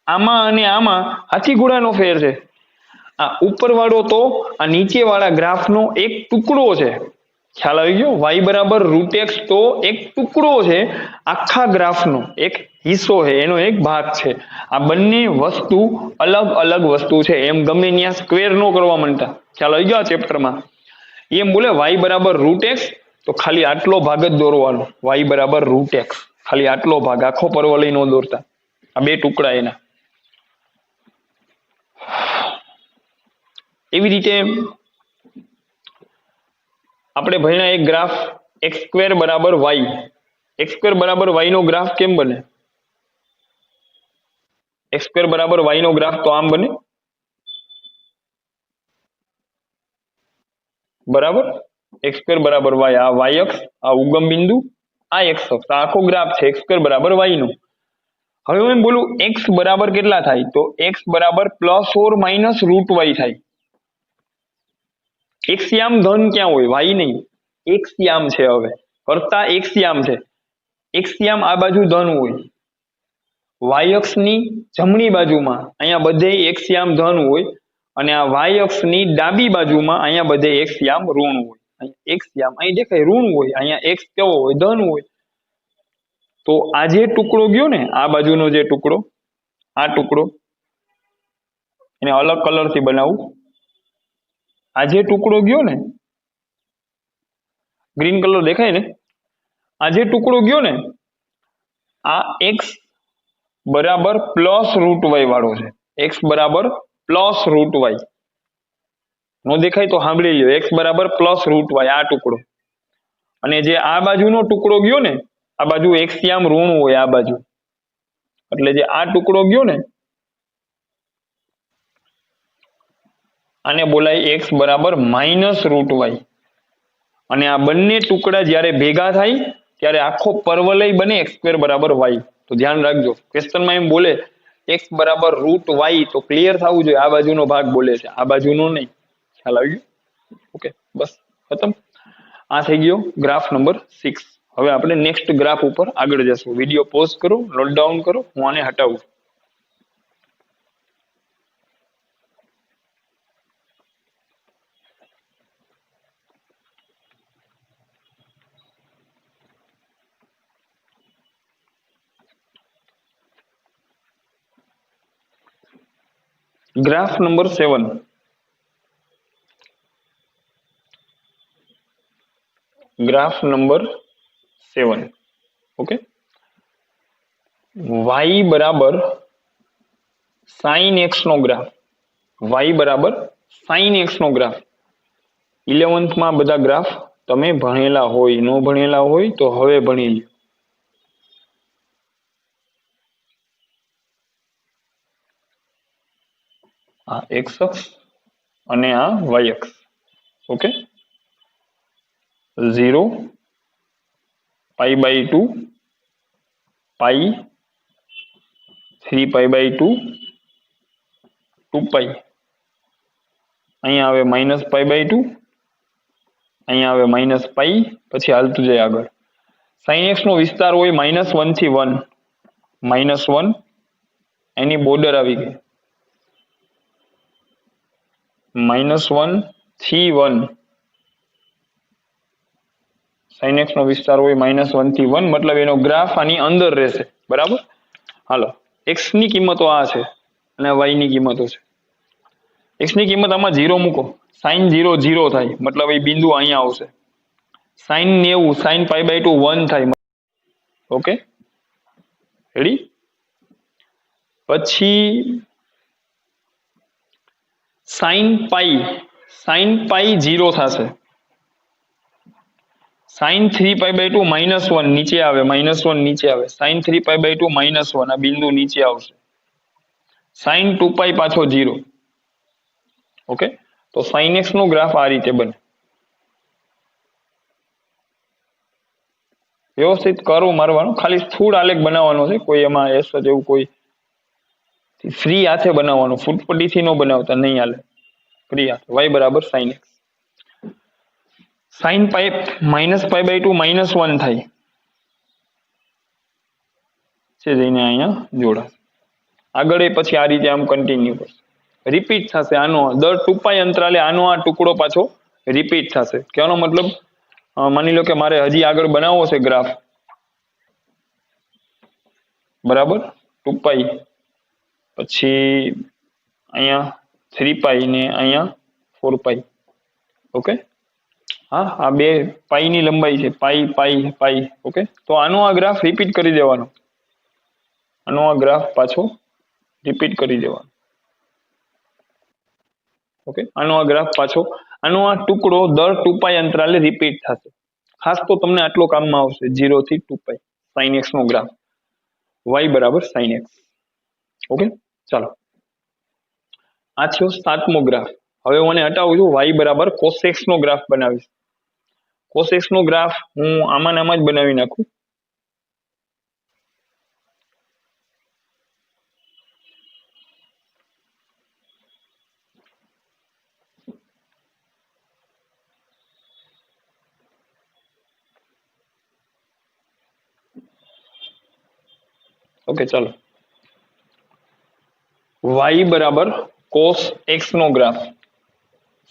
આમાં અને આમાં હાથી ઘોડાનો ફેર છે. આ ઉપર વાળો તો આ નીચે વાળા ગ્રાફનો એક ટુકડો છે. ખ્યાલ આવી ગયો? y બરાબર √x તો એક ટુકડો છે, આખા ગ્રાફનો એક હિસ્સો છે, એનો એક ભાગ છે. આ બંને વસ્તુ અલગ અલગ વસ્તુ છે. એમ ગમે ત્યાં સ્ક્વેર ન કરવા માંડતા. ખ્યાલ આવી ગયો? આ ચેપ્ટરમાં એમ બોલે y બરાબર √x તો ખાલી આટલો ભાગ જ દોરવાનો, y બરાબર √x, ખાલી આટલો ભાગ, આખો પરવલય નો દોરતા, આ બે ટુકડા એના. એવી રીતે આપણે ભણ્યા એક ગ્રાફ x² બરાબર y, x² બરાબર y નો ગ્રાફ કેમ બને? x² બરાબર y નો ગ્રાફ તો આમ બને, બરાબર. x² બરાબર y, આ y અક્ષ, આ ઉગમ બિંદુ, આ x અક્ષ, આ આખો ગ્રાફ છે x² બરાબર y નો. હવે હું એમ બોલું x બરાબર કેટલા થાય? તો x બરાબર +or - √y થાય. x યામ ધન ક્યાં હોય? y નહીં, x યામ છે. હવે કરતા x યામ છે, x યામ આ બાજુ ધન હોય, y અક્ષની જમણી બાજુમાં અહીંયા બધે x યામ ધન હોય, અને આ y અક્ષની ડાબી બાજુમાં અહીંયા બધે x યામ ઋણ હોય. x યામ અહીં દેખાય ઋણ હોય, અહીંયા x કેવો હોય? ધન હોય. તો આ જે ટુકડો ગયો ને, આ બાજુનો જે ટુકડો, આ ટુકડો, એને અલગ કલરથી બનાવું. આ જે ટુકડો ગયો ને, ગ્રીન કલર દેખાય ને, આ જે ટુકડો ગયો ને, આ x બરાબર +√y વાળો છે. x બરાબર +√y નો દેખાય તો સાંભળી લ્યો, x બરાબર +√y આ ટુકડો. અને જે આ બાજુનો ટુકડો ગયો ને, આ બાજુ x યામ ઋણ હોય આ બાજુ, એટલે જે આ ટુકડો ગયો ને, આને બોલાય x બરાબર -√y. અને આ બંને ટુકડા જ્યારે ભેગા થાય ત્યારે આખો પરવલય બને x² બરાબર y. તો ધ્યાન રાખજો, ક્વેશ્ચનમાં એમ બોલે x બરાબર √y તો ક્લિયર થવું જોઈએ આ બાજુનો ભાગ બોલે છે, આ બાજુનો નહીં. ખ્યાલ આવી ગયો? ઓકે, બસ ખતમ. આ થઈ ગયો ગ્રાફ નંબર 6. હવે આપણે નેક્સ્ટ ગ્રાફ ઉપર આગળ જશું. વિડીયો પોઝ કરો, નોટ ડાઉન કરો, હું આને હટાવું. Graph number 7. Graph number 7. Okay, y બરાબર sin x નો ગ્રાફ, y બરાબર sin x નો ગ્રાફ. 11th માં બધા ગ્રાફ તમે ભણેલા હોય, ન ભણેલા હોય તો હવે ભણી લ્યો. આ x અક્ષ અને આ y અક્ષ. ઓકે, 0, π/2, π, 3π/2, 2π. અહીંયા આવે -π/2, અહીંયા આવે -π, પછી હાલતું જાય આગળ. sin x નો વિસ્તાર હોય -1 થી 1, -1 એની બોર્ડર આવી ગઈ, -1 થી 1. sin x નો વિસ્તાર હોય -1 થી 1, મતલબ એનો ગ્રાફ આની અંદર રહેશે. બરાબર. હાલો, x ની કિંમતો આ છે અને y ની કિંમતો છે. x ની કિંમત આમાં 0 મૂકો, sin 0 0 થાય, મતલબ એ બિંદુ અહીંયા આવશે. sin 90, sin π/2 1 થાય. Okay, ready? પછી sin π 0 થશે. sin 3π/2 -1 નીચે આવે, -1 નીચે આવે. sin 3π/2 -1 આ બિંદુ નીચે આવશે. sin 2π પાછો 0. ઓકે, તો sin x નો ગ્રાફ આ રીતે બને. વ્યવસ્થિત કર્વ મારવાનો, ખાલી સ્થૂળ આલેખ બનાવવાનો છે, કોઈ એમાં એસ જેવું કોઈ ફ્રી હાથે બનાવવાનું, ફૂટપટ્ટીથી ન બનાવતા, નહીં હાલે, ફ્રી હાથે. y બરાબર sin x. sin π -π/2 -1 થાય છે, જઈને અહીંયા જોડા આગળ, એ પછી આ રીતે આમ કન્ટિન્યુ કરશે, રિપીટ થશે. આનો દર 2π અંતરાલે આનો આ ટુકડો પાછો રિપીટ થશે. કહેવાનો મતલબ, માની લો કે મારે હજી આગળ બનાવવો છે ગ્રાફ, બરાબર, 2π, પછી અહીંયા 3π ને અહીંયા 4π. ઓકે, હા, આ બે પાઈની લંબાઈ છે, પાઈ પાઈ પાઈ. ઓકે, તો આનો આ ગ્રાફ રિપીટ કરી દેવાનો, આનો આ ગ્રાફ પાછો રિપીટ કરી દેવાનો. ઓકે, આનો આ ગ્રાફ પાછો, આનો આ ટુકડો દર 2π અંતરાલે રિપીટ થશે. ખાસ તો તમને આટલો કામમાં આવશે, 0 થી 2π sin x નો ગ્રાફ, y બરાબર sin x. ઓકે, ચાલો આ થયો 7મો ગ્રાફ. હવે હું આને હટાવું છું, y બરાબર cos x નો ગ્રાફ બનાવીશ. cos x નો ગ્રાફ હું આમાં જ બનાવી નાખું. ઓકે, ચાલો y બરાબર cos x નો ગ્રાફ.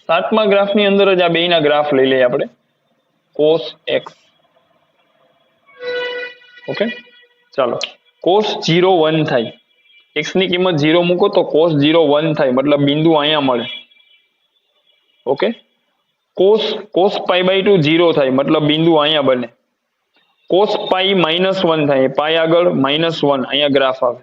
7મા ગ્રાફની અંદર જ આ બેયના ગ્રાફ લઈ લઈએ આપણે. cos x. ઓકે, ચાલો cos 0 1 થાય, x ની કિંમત 0 મૂકો તો cos 0 1 થાય, મતલબ બિંદુ અહીંયા મળે. ઓકે, cos π/2 0 થાય, મતલબ બિંદુ અહીંયા બને. cos π -1 થાય, પાઈ આગળ -1, અહીંયા ગ્રાફ આવે.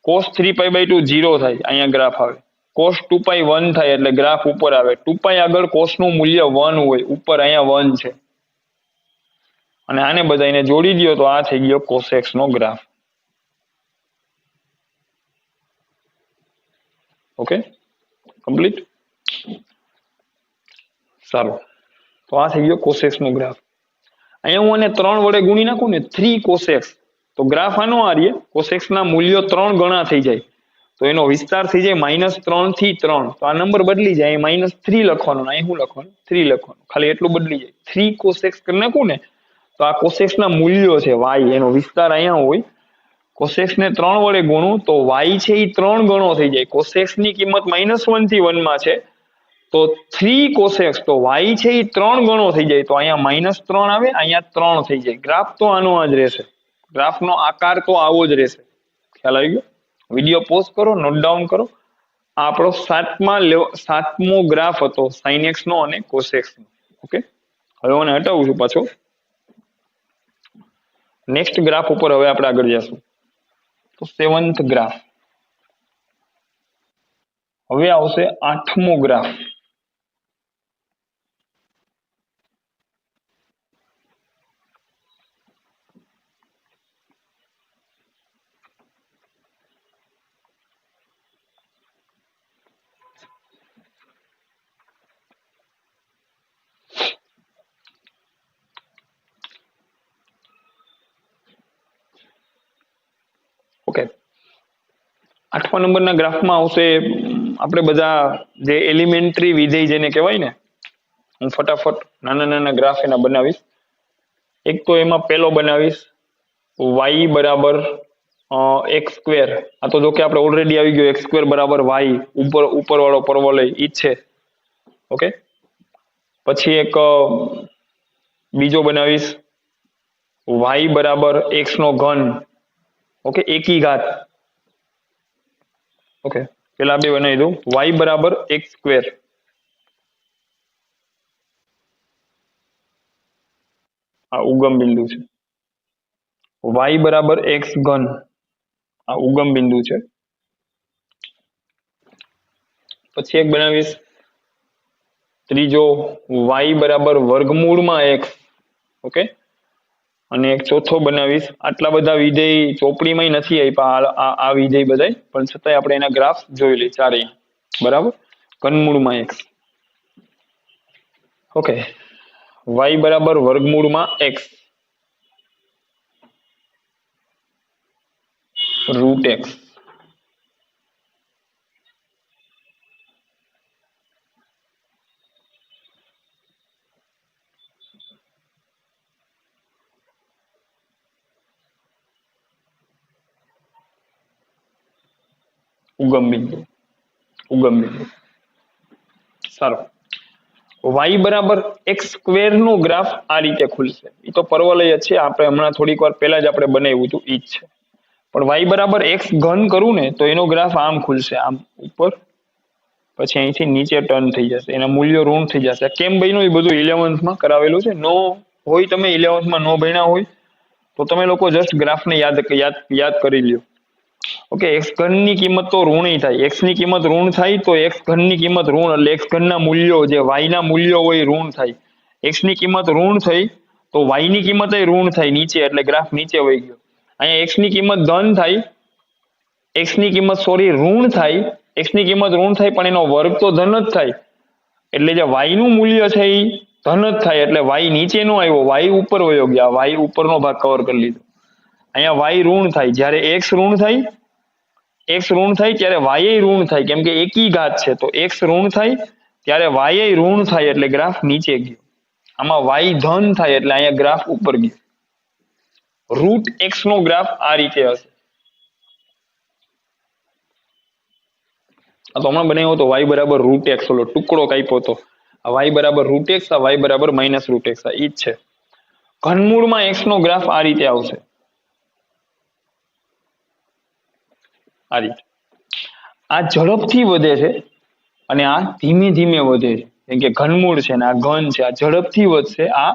cos 3π/2 0 થાય, અહીંયા ગ્રાફ આવે. cos 2π 1 થાય એટલે ગ્રાફ ઉપર આવે. 2π આગળ cos નું મૂલ્ય 1 હોય, ઉપર અહીંયા 1 છે, અને આને બધાને જોડી દો તો આ થઈ ગયો cos x નો ગ્રાફ. Okay, complete. સારું, તો આ થઈ ગયો cos x નો ગ્રાફ. અહીંયા હું આને 3 વડે ગુણી નાખું ને, 3 cos x, તો ગ્રાફ આનો આ રહીએ. cos x ના મૂલ્યો 3 ગણા થઈ જાય, તો એનો વિસ્તાર થઈ જાય -3 થી 3. તો આ નંબર બદલી જાય, -3 લખવાનો, અહીં શું લખવાનું, 3 લખવાનું, ખાલી એટલું બદલી જાય. 3 cos x કરી નાખું ને તો આ cos x ના મૂલ્યો છે y, એનો વિસ્તાર અહીંયા હોય. cos x ને 3 વડે ગુણું તો y છે એ 3 ગણો થઈ જાય. cos x ની કિંમત -1 થી 1 માં છે, તો 3 cos x, તો y છે એ 3 ગણો થઈ જાય, તો અહીંયા -3 આવે, અહીંયા 3 થઈ જાય. ગ્રાફ તો આનો આ જ રહેશે, ગ્રાફનો આકાર તો આવો જ રહેશે. ખ્યાલ આવી ગયો? વિડીયો પોઝ કરો, નોટ ડાઉન કરો. આ આપણો 7મો ગ્રાફ હતો sin x નો અને cos x નો. ઓકે, હવે હું હટાવું છું પાછો. નેક્સ્ટ ગ્રાફ ઉપર હવે આપણે આગળ જઈશું. તો 7th ગ્રાફ. હવે આવશે 8મો ગ્રાફ. ઓકે, 8મા નંબરના ગ્રાફમાં આવશે આપણે બધા જે એલિમેન્ટરી વિધેય જેને કહેવાય ને, હું ફટાફટ નાના ગ્રાફ એના બનાવીશ. એક તો એમાં પહેલો બનાવીશ y બરાબર x². આ તો જો કે આપણે ઓલરેડી આવી ગયો, x² બરાબર y, ઉપર વાળો પરવલય ઈ જ છે. ઓકે, પછી એક બીજો બનાવીશ y બરાબર x નો ઘન. ઓકે, એકી ઘાત. ઓકે, પેલા બે બનાવી દઉં, y બરાબર x². આ ઉગમ બિંદુ છે. y બરાબર x ઘન, આ ઉગમ બિંદુ છે. પછી એક બનાવીશ ત્રીજો y બરાબર વર્ગમૂળમાં x. ઓકે, અને એક ચોથો બનાવીશ. આટલા બધા વિધેય ચોપડીમાં નથી આપ્યા, આ વિધેય બધાય, પણ છતાંય આપણે એના ગ્રાફ જોઈ લઈએ ચારેય. બરાબર, ઘનમૂળમાં x. ઓકે, y બરાબર વર્ગમૂળમાં x √x. ઉગમ બિંદુ. સારું, y બરાબર x² નો ગ્રાફ આ રીતે ખુલશે. એ તો પરવલય છે, આપણે હમણાં થોડીક વાર પહેલા જ આપણે બનાવ્યું હતું, ઈ જ છે. પણ y બરાબર x ઘન કરું ને તો એનો ગ્રાફ આમ ખુલશે, આમ ઉપર પછી અહીંથી નીચે ટર્ન થઈ જશે, એના મૂલ્યો ઋણ થઈ જશે. કેમ બન્યું એ બધું 11th માં કરાવેલું છે. નો હોય તમે 11th માં નો ભણ્યા હોય તો તમે લોકો જસ્ટ ગ્રાફને યાદ કરી લ્યો. ઓકે, એક્સ ઘનની કિંમત તો ઋણી થાય, એક્સ ની કિંમત ઋણ થાય તો એક્સ ઘનની કિંમત ઋણ, એટલે એક્સ ઘનના મૂલ્યો જે વાય ના મૂલ્યો હોય ઋણ થાય. એક્સ ની કિંમત ઋણ થઈ તો વાય ની કિંમત ઋણ થાય નીચે, એટલે ગ્રાફ નીચે વહી ગયો. અહીંયા એક્સ ની કિંમત ધન થાય, એક્સ ની કિંમત ઋણ થાય, એક્સ ની કિંમત ઋણ થાય પણ એનો વર્ગ તો ધન જ થાય, એટલે જે વાય નું મૂલ્ય છે એ ધન જ થાય, એટલે વાય નીચે નો આવ્યો, વાય ઉપર વયો ગયા, વાય ઉપરનો ભાગ કવર કરી લીધો. અહીંયા વાય ઋણ થાય, જ્યારે એક્સ ઋણ થાય, એક્સ ઋણ થાય ત્યારે વાય ઋણ થાય, કેમ કે એકી ઘાત છે, તો એક્સ ઋણ થાય ત્યારે વાય ઋણ થાય, એટલે ગ્રાફ નીચે ગયો. આમાં વાય ધન થાય એટલે અહીંયા ગ્રાફ ઉપર ગયો. રૂટ એક્સ નો ગ્રાફ આ રીતે હશે. તો હમણાં બનાવ્યો હતો વાય બરાબર રૂટ એક્સ, ઓલો ટુકડો કાપ્યો હતો. આ વાય બરાબર રૂટ એક્સ, આ વાય બરાબર માઇનસ રૂટ એક્સ, આ ઈ જ છે. ઘનમૂળમાં એક્સ નો ગ્રાફ આ રીતે આવશે, આ રીતે. આ ઝડપથી વધે છે અને આ ધીમે ધીમે વધે છે, કેમ કે ઘનમૂળ છે ને આ ઘન છે. આ ઝડપથી વધશે, આ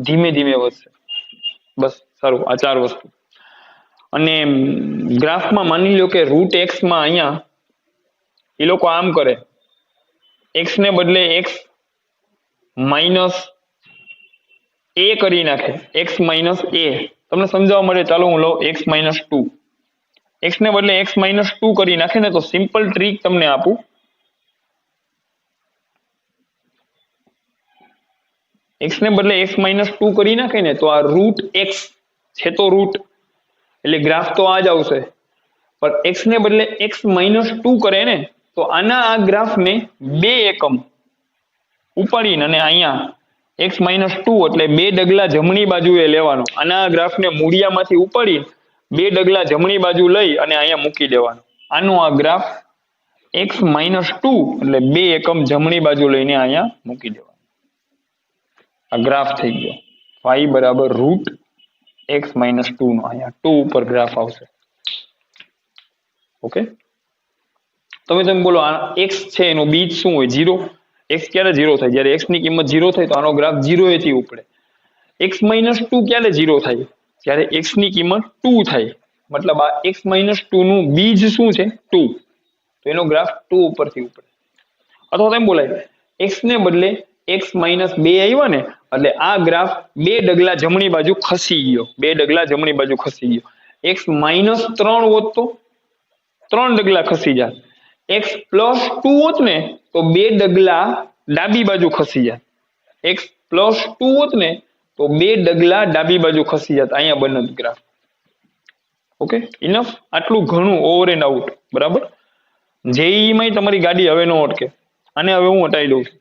ધીમે ધીમે વધશે. બસ, સારું, આ 4 વસ્તુ. અને ગ્રાફમાં માની લો કે રૂટ એક્સ માં અહીંયા એ લોકો આમ કરે, એક્સ ને બદલે એક્સ માઇનસ એ કરી નાખે, એક્સ માઇનસ એ. તમને સમજાવવા માટે ચાલો હું લઉં એક્સ માઇનસ 2. એક્સ ને બદલે એક્સ માઇનસ 2 કરી નાખે ને, તો સિમ્પલ ટ્રીક તમને આપું. એક્સ ને બદલે એક્સ માઇનસ 2 કરી નાખે ને તો આ રૂટ એક્સ છે, તો રૂટ એટલે ગ્રાફ તો આ જ આવશે. પણ એક્સ ને બદલે એક્સ માઇનસ 2 કરે ને તો આના આ ગ્રાફને 2 એકમ ઉપાડીને અને અહીંયા એક્સ માઇનસ 2 એટલે 2 ડગલા જમણી બાજુએ લેવાનો. આના ગ્રાફને મૂળિયામાંથી ઉપાડી 2 ડગલા જમણી બાજુ લઈ અને અહીંયા મૂકી દેવાનો. આનો આ ગ્રાફ એક્સ માઇનસ 2 એટલે 2 એકમ જમણી બાજુ લઈને અહીંયા મૂકી દેવાનો. આ ગ્રાફ થઈ ગયો વાય બરાબર રૂટ એક્સ માઇનસ 2 નો, અહીંયા 2 ઉપર ગ્રાફ આવશે. ઓકે, તમે બોલો આ એક્સ છે એનું બીજ શું હોય? 0. એક્સ ક્યારે 0 થાય? જ્યારે એક્સ ની કિંમત 0 થાય તો આનો ગ્રાફ 0 એથી ઉપડે. એક્સ માઇનસ 2 ક્યારે 0 થાય? જ્યારે એક્સ ની કિંમત 2 થાય, મતલબ આ એક્સ માઇનસ 2 નું બીજ શું છે? 2, તો એનો ગ્રાફ 2 ઉપરથી ઉપડે. અથવા તો એમ બોલાય એક્સ ને બદલે એક્સ માઇનસ 2 આવ્યા ને એટલે આ ગ્રાફ 2 ડગલા જમણી બાજુ ખસી ગયો, 2 ડગલા જમણી બાજુ ખસી ગયો. એક્સ માઇનસ 3 હોત તો 3 ડગલા ખસી જાય. એક્સ પ્લસ 2 હોત ને તો 2 ડગલા ડાબી બાજુ ખસી જાય. એક્સ પ્લસ 2 હોત ને તો 2 ડગલા ડાબી બાજુ ખસી જાય. અહીંયા બનત ગ્રાફ. Okay, enough. આટલું ઘણું ઓવર એન્ડ આઉટ. બરાબર. જેઈ માં તમારી ગાડી હવે નો અટકે. આને હવે હું હટાવી દઉં છું.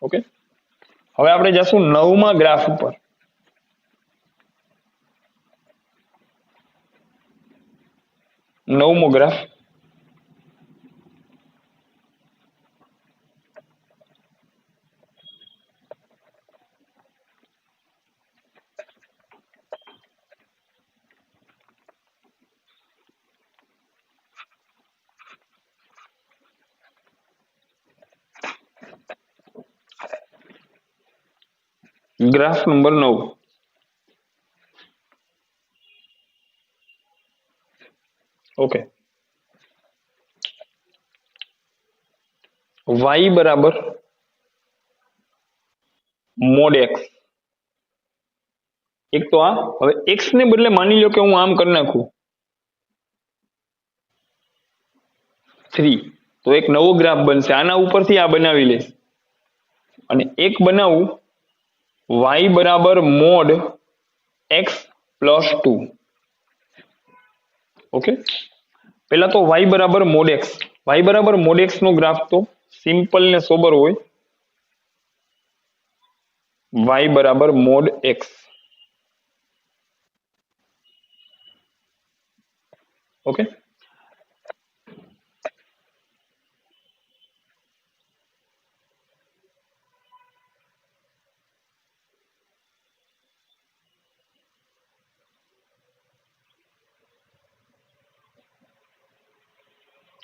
ઓકે, હવે આપણે જશું 9મા ગ્રાફ ઉપર. 9મો graph. Graph number 9. Okay, y બરાબર મોડ એક્સ. એક તો આ, હવે એક્સ ને બદલે માની લો કે હું આમ કરી નાખું 3, તો એક નવો ગ્રાફ બનશે. આના ઉપરથી આ બનાવી લઈશ અને એક બનાવું y બરાબર મોડ એક્સ પ્લસ 2. ઓકે, પેલા તો y બરાબર મોડ એક્સ. y બરાબર મોડ એક્સ નો ગ્રાફ તો સિમ્પલ ને સોબર હોય. y બરાબર મોડ એક્સ. ઓકે,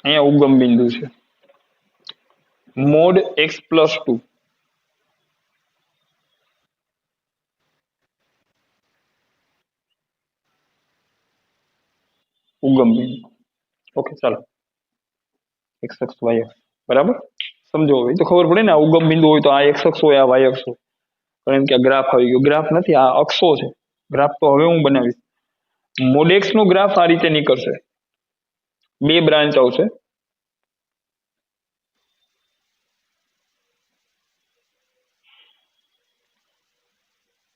અહીંયા ઉગમ બિંદુ છે. મોડ x પ્લસ 2 ઉગમ બિંદુ. ઓકે ચાલો x અક્ષ y અક્ષ બરાબર સમજો. હવે તો ખબર પડે ને આ ઉગમ બિંદુ હોય તો આ x અક્ષ હોય આ y અક્ષ હોય. કારણ કે આ ગ્રાફ આવી ગયો. ગ્રાફ નથી આ અક્ષો છે. ગ્રાફ તો હવે હું બનાવીશ. મોડેક્સ નો ગ્રાફ આ રીતે નીકળશે. બે બ્રાન્ચ આવશે.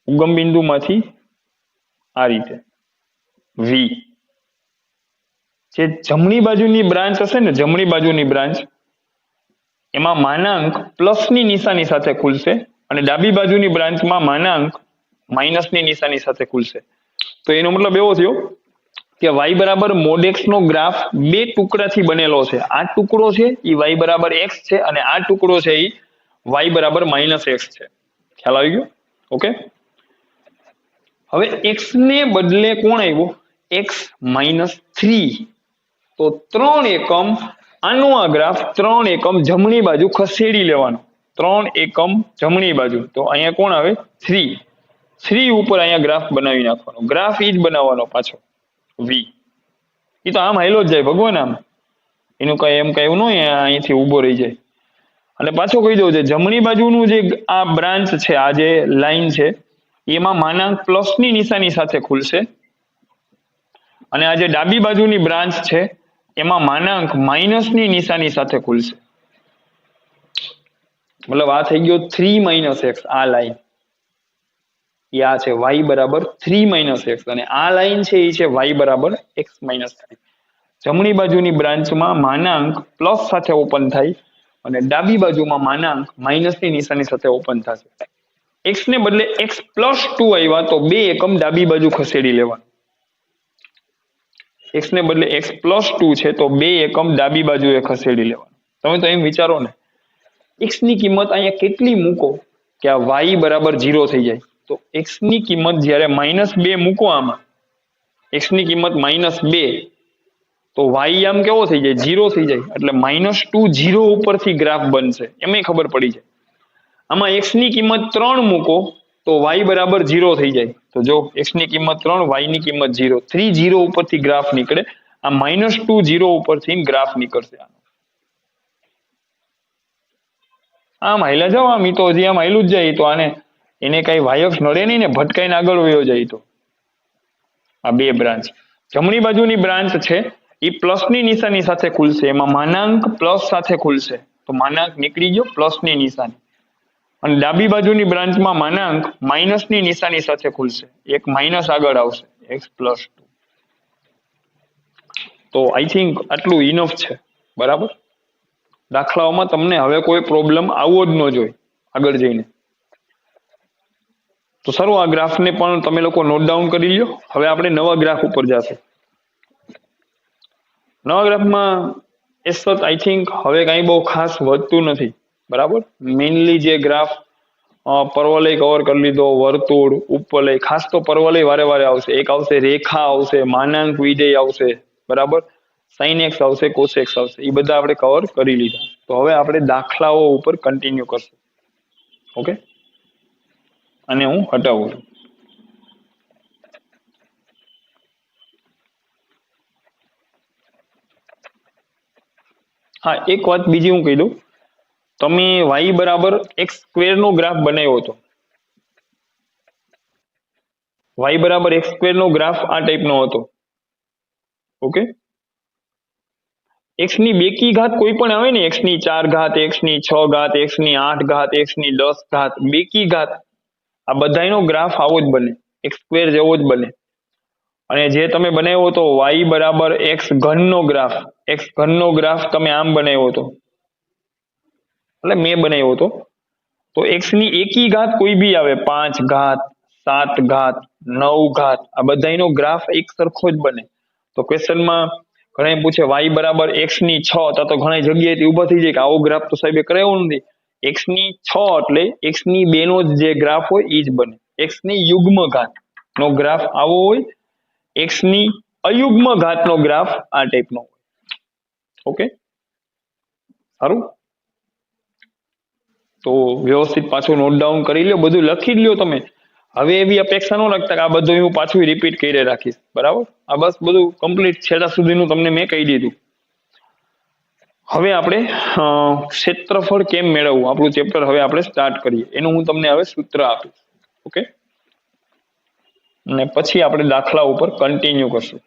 ઉગમ બિંદુમાંથી આ રીતે વી. જે જમણી બાજુની બ્રાન્ચ હશે ને જમણી બાજુની બ્રાન્ચ એમાં માનાંક પ્લસની નિશાની સાથે ખુલશે અને ડાબી બાજુની બ્રાન્ચમાં માનાંક માઇનસની નિશાની સાથે ખુલશે. તો એનો મતલબ એવો થયો કે y બરાબર મોડેક્સ નો ગ્રાફ બે ટુકડાથી બનેલો છે. આ ટુકડો છે એ y બરાબર x છે અને આ ટુકડો છે એ y બરાબર માઇનસ x છે. ખ્યાલ આવી ગયો? ઓકે. હવે x ને બદલે કોણ આવ્યો? x minus 3. તો 3 એકમ આનો આ ગ્રાફ 3 એકમ જમણી બાજુ ખસેડી લેવાનો. 3 એકમ જમણી બાજુ. તો અહીંયા કોણ આવે? 3. 3 ઉપર અહીંયા ગ્રાફ બનાવી નાખવાનો. ગ્રાફ ઈ જ બનાવવાનો પાછો v. એ તો આમ હાઈલો જ જાય ભગવાન આમ. એનું કઈ એમ કઈ એવું ન હોય અહીંથી ઊભો રહી જાય. અને પાછો કહી દઉં છે જમણી બાજુનું જે આ બ્રાન્ચ છે આ જે લાઈન છે એમાં માનાંક પ્લસની નિશાની સાથે ખુલશે અને આ જે ડાબી બાજુની બ્રાન્ચ છે એમાં માનાંક માઇનસની નિશાની સાથે ખુલશે. મતલબ આ થઈ ગયો 3 માઇનસ x. આ લાઈન આ છે y બરાબર 3 માઇનસ x અને આ લાઈન છે એ છે y બરાબર x માઇનસ 3. જમણી બાજુની બ્રાન્ચમાં માનાંક પ્લસ સાથે ઓપન થાય અને ડાબી બાજુમાં માનાંક માઇનસની નિશાની સાથે ઓપન થશે. x ને બદલે x પ્લસ 2 આવ્યા તો બે એકમ ડાબી બાજુ ખસેડી લેવાનું. x ને બદલે x પ્લસ 2 છે તો બે એકમ ડાબી બાજુએ ખસેડી લેવાનું. તમે તો એમ વિચારો ને x ની કિંમત અહીંયા કેટલી મૂકો કે આ y બરાબર 0 થઈ જાય. તો x ની કિંમત જ્યારે -2 મૂકો આમાં x ની કિંમત -2 તો y આમ કેવો થઈ જાય? 0 થઈ જાય. એટલે -2 0 ઉપરથી ગ્રાફ બનશે. એમાં ખબર પડી જાય. આમાં x ની કિંમત 3 મૂકો તો y બરાબર 0 થઈ જાય. તો જો x ની કિંમત 3 y ની કિંમત 0. 3 0 ઉપરથી ગ્રાફ નીકળે. આ -2 0 ઉપરથી ગ્રાફ નીકળશે. આમ હાઈલા જાઓ આમ. ઈ તો હજી આમ હાઈલું જ જાય. તો આને એને કઈ વાયક્ષ નડે નહીં ને ભટકાઈને આગળ વયો જાય. તો આ બે બ્રાન્ચ જમણી બાજુની બ્રાન્ચ છે એ પ્લસની નિશાની સાથે ખુલશે. એમાં માનાંક પ્લસ સાથે ખુલશે. તો માનાંક નીકળી ગયો પ્લસની નિશાની. અને ડાબી બાજુની બ્રાન્ચમાં માનાંક માઇનસની નિશાની સાથે ખુલશે. એક માઇનસ આગળ આવશે x પ્લસ 2. તો આઈ થિંક આટલું ઇનફ છે. બરાબર. દાખલાઓમાં તમને હવે કોઈ પ્રોબ્લેમ આવવો જ ન જોઈએ આગળ જઈને. તો સારું આ ગ્રાફને પણ તમે લોકો નોટ ડાઉન કરી લો. હવે આપણે નવા ગ્રાફ ઉપર જશું. નવા ગ્રાફમાં એસત આઈ થિંક હવે કાંઈ બહુ ખાસ વધતું નથી. બરાબર. મેઇનલી જે ગ્રાફ પર્વલય કવર કરી લીધો, વર્તુળ, ઉપવલય. ખાસ તો પર્વલય વારે વારે આવશે. એક આવશે રેખા આવશે, માનાંક વિધેય આવશે. બરાબર. સાઇન એક્સ આવશે, કોસ એક્સ આવશે. એ બધા આપણે કવર કરી લીધા. તો હવે આપણે દાખલાઓ ઉપર કન્ટિન્યુ કરશું. ઓકે. અને હું હટાવું છું. હા એક વાત બીજી હું કહી દઉં. તમે y બરાબર x સ્ક્વેર નો ગ્રાફ બનાવ્યો હતો. y બરાબર x સ્ક્વેર નો ગ્રાફ આ ટાઈપનો હતો. ઓકે. x ની બેકી ઘાત કોઈ પણ આવે ને, x ની 4 ઘાત, x ની 6 ઘાત, x ની 8 ઘાત, x ની 10 ઘાત, બેકી ઘાત, આ બધાનો ગ્રાફ આવો જ બને. x સ્ક્વેર જેવો જ બને. અને જે તમે બનાવ્યો હતો y બરાબર x ઘન નો ગ્રાફ, x ઘન નો ગ્રાફ તમે આમ બનાવ્યો હતો, એટલે મેં બનાવ્યો હતો. તો x ની એકી ઘાત કોઈ બી આવે, 5 ઘાત, 7 ઘાત, 9 ઘાત, આ બધાનો ગ્રાફ એક સરખો જ બને. તો ક્વેશ્ચનમાં ઘણા પૂછે y બરાબર x ની 6, તો ઘણી જગ્યાએથી ઊભા થઈ જાય કે આવો ગ્રાફ તો સાહેબે કરાવ્યો નથી. x ની 6 એટલે x ની 2 નો જે ગ્રાફ હોય એ જ બને. x ની યુગ્મ ઘાત નો ગ્રાફ આવો હોય, x ની અયુગ્મ ઘાતનો ગ્રાફ આ ટાઈપનો હોય. ઓકે. સારું. તો વ્યવસ્થિત પાછું નોટ ડાઉન કરી લ્યો, બધું લખી જ લ્યો તમે. હવે એવી અપેક્ષા ન રાખતા કે આ બધું હું પાછું રિપીટ કરી રાખીશ, બરાબર. આ બસ બધું કમ્પ્લીટ છેલ્લા સુધીનું તમને મેં કહી દીધું. હવે આપણે ક્ષેત્રફળ કેમ મેળવવું આપણું ચેપ્ટર હવે આપણે સ્ટાર્ટ કરીએ. એનું હું તમને હવે સૂત્ર આપીશ. ઓકે, અને પછી આપણે દાખલા ઉપર કન્ટિન્યુ કરશું.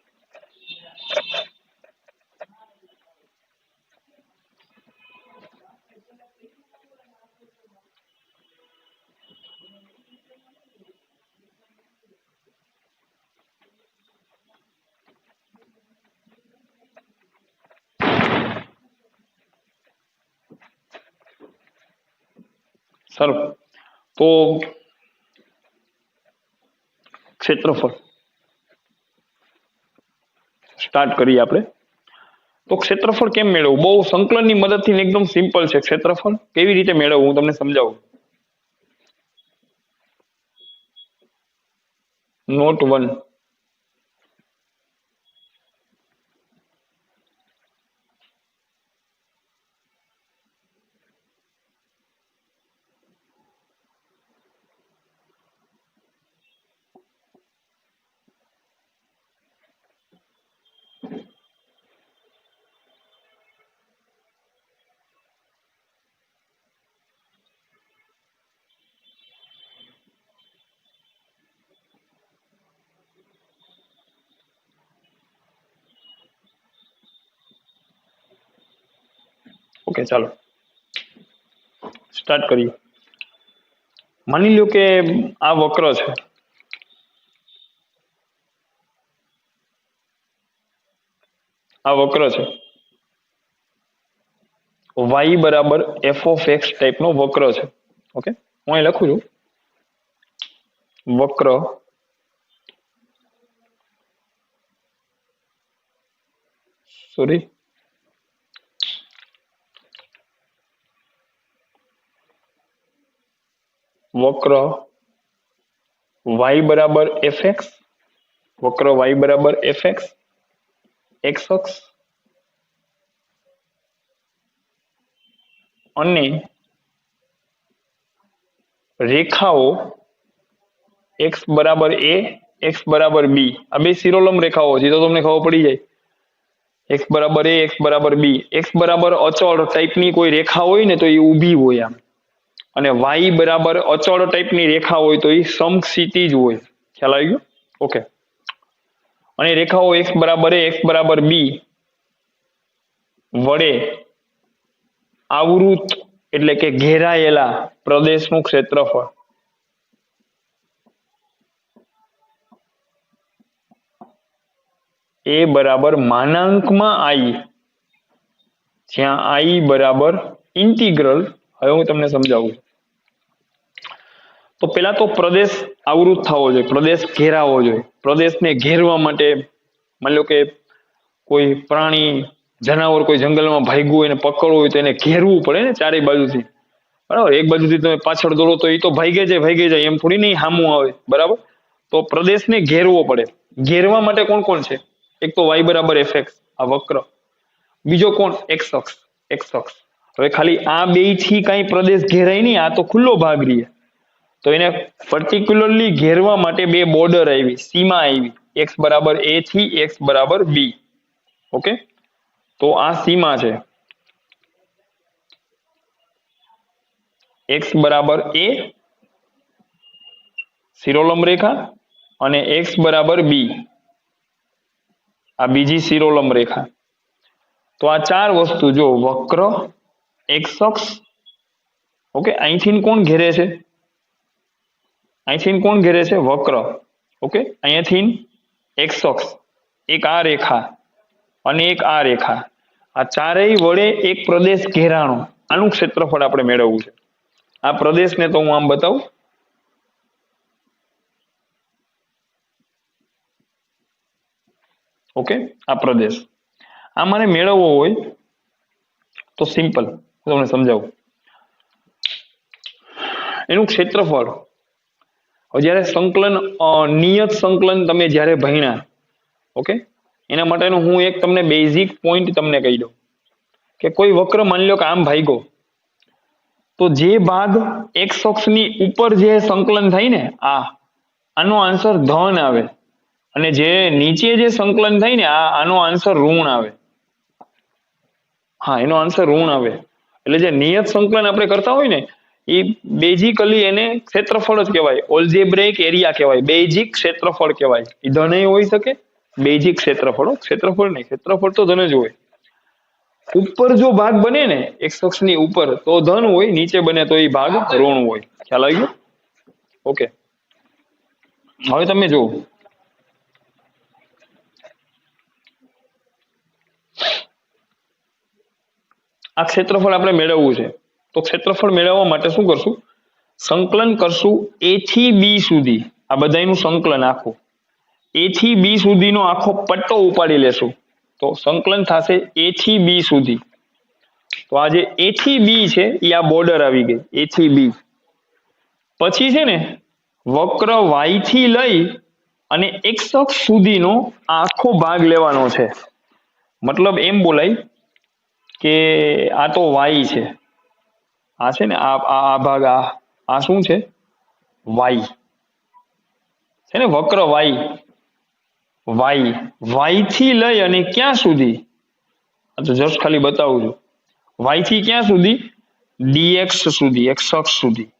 સારું, તો ક્ષેત્રફળ સ્ટાર્ટ કરીએ આપણે. તો ક્ષેત્રફળ કેમ મેળવવું? બહુ સંકલનની મદદથી એકદમ સિમ્પલ છે. ક્ષેત્રફળ કેવી રીતે મેળવવું હું તમને સમજાવું. નોટ 1. ઓકે, ચાલો સ્ટાર્ટ કરીએ. માની લો કે આ વક્ર છે. આ વક્ર છે y બરાબર f ઓફ x ટાઈપનો વક્ર છે. ઓકે, હું અહીં લખું છું વક્ર વક્ર y બરાબર fx, વક્ર y બરાબર fx, x અક્ષ અને રેખાઓ x બરાબર a, x બરાબર b. આ બે શિરોલંબ રેખાઓ છે, તો તમને ખબર પડી જાય. x બરાબર a, x બરાબર b. x બરાબર અચળ ટાઈપની કોઈ રેખા હોય ને તો એ ઊભી હોય આમ, અને y બરાબર અચળ ટાઈપની રેખા હોય તો એ સમક્ષિતિજ હોય. ખ્યાલ આવી ગયો? ઓકે, અને રેખાઓ x બરાબર a, x બરાબર b વડે આવૃત એટલે કે ઘેરાયેલા પ્રદેશનું ક્ષેત્રફળ એ બરાબર માનાંકમાં i, જ્યાં i બરાબર ઇન્ટિગ્રલ. હવે હું તમને સમજાવું. તો પેલા તો પ્રદેશ આવૃત થવો જોઈએ, પ્રદેશ ઘેરાવો જોઈએ. પ્રદેશને ઘેરવા માટે માની લો કે કોઈ પ્રાણી જનાવર કોઈ જંગલમાં ભાગ્યું હોય ને પકડવું હોય તો એને ઘેરવું પડે ને ચારે બાજુથી, બરાબર. એક બાજુથી તમે પાછળ દોડો તો એ તો ભાગે જાય એમ થોડી નહીં સામું આવે, બરાબર. તો પ્રદેશને ઘેરવો પડે. ઘેરવા માટે કોણ કોણ છે? એક તો y બરાબર fx આ વક્ર, બીજો કોણ? x અક્ષ. હવે ખાલી આ બે થી કઈ પ્રદેશ ઘેરાય નહીં, આ તો ખુલ્લો ભાગ રહે. તો એને પર્ટિક્યુલરલી ઘેરવા માટે બે બોર્ડર આવી, સીમા આવી, x બરાબર a થી x બરાબર b. ઓકે, તો આ સીમા છે x બરાબર a શિરોલંબ રેખા અને x બરાબર b આ બીજી શિરોલંબ રેખા. તો આ ચાર વસ્તુ જો વક્ર, x અક્ષ, ઓકે, અહીંથી કોણ ઘેરે છે? અહીંથી કોણ ઘેરે છે? વક્ર. ઓકે, અહીંયાથી x અક્ષ, એક આ રેખા અને એક આ રેખા, આ ચારેય વડે એક પ્રદેશ ઘેરાણો. આનું ક્ષેત્રફળ આપણે મેળવવું છે. આ પ્રદેશને તો હું આમ બતાવું. ઓકે, આ પ્રદેશ આ મારે મેળવવો હોય તો સિમ્પલ હું તમને સમજાવું. એનું ક્ષેત્રફળ જ્યારે સંકલન નિયત સંકલન તમે જ્યારે ભણ્યા, ઓકે, એના માટેનું હું એક તમને બેઝિક પોઈન્ટ તમને કહી દઉં કે કોઈ વક્ર માની લો કે આમ ભાગ્યો તો જે ભાગ એક્સ અક્ષની ઉપર જે સંકલન થાય ને આનો આન્સર ધન આવે, અને જે નીચે જે સંકલન થાય ને આનો આન્સર ઋણ આવે. હા, એનો આન્સર ઋણ આવે. એટલે જે નિયત સંકલન આપણે કરતા હોય ને એ બેઝિકલી એને ક્ષેત્રફળ જ કહેવાય, ઓલ્જેબ્રેક એરિયા કહેવાય, બેઝિક ક્ષેત્રફળ કહેવાય. એ ધન હોઈ શકે, બેઝિક ક્ષેત્રફળ, ક્ષેત્રફળ નહીં, ક્ષેત્રફળ તો ધન જ હોય. ઉપર જો ભાગ બને ને એક્સ અક્ષની ઉપર તો ધન હોય, નીચે બને તો એ ભાગ ઋણ હોય. ખ્યાલ આવી ગયો? ઓકે, હવે તમે જુઓ આ ક્ષેત્રફળ આપણે મેળવવું છે. તો ક્ષેત્રફળ મેળવવા માટે શું કરશું? સંકલન કરશું એ થી બી સુધી. આ બધાનું સંકલન આખું એ થી બી સુધીનો આખો પટ્ટો ઉપાડી લેશું તો સંકલન થશે એ થી બી સુધી. તો આ જે એ થી બી છે એ આ બોર્ડર આવી ગઈ એ થી બી. પછી છે ને વક્ર વાય થી લઈ અને એક્સ અક્ષ સુધીનો આખો ભાગ લેવાનો છે. મતલબ એમ બોલાય કે આ તો વાય છે, આ છે ને આ ભાગ, આ શું છે? વાય છે ને, વક્ર વાય થી લઈ અને ક્યાં સુધી? તો જસ્ટ ખાલી બતાવું છું. વાય થી ક્યાં સુધી? ડીએક્સ સુધી, એક્સ અક્ષ સુધી.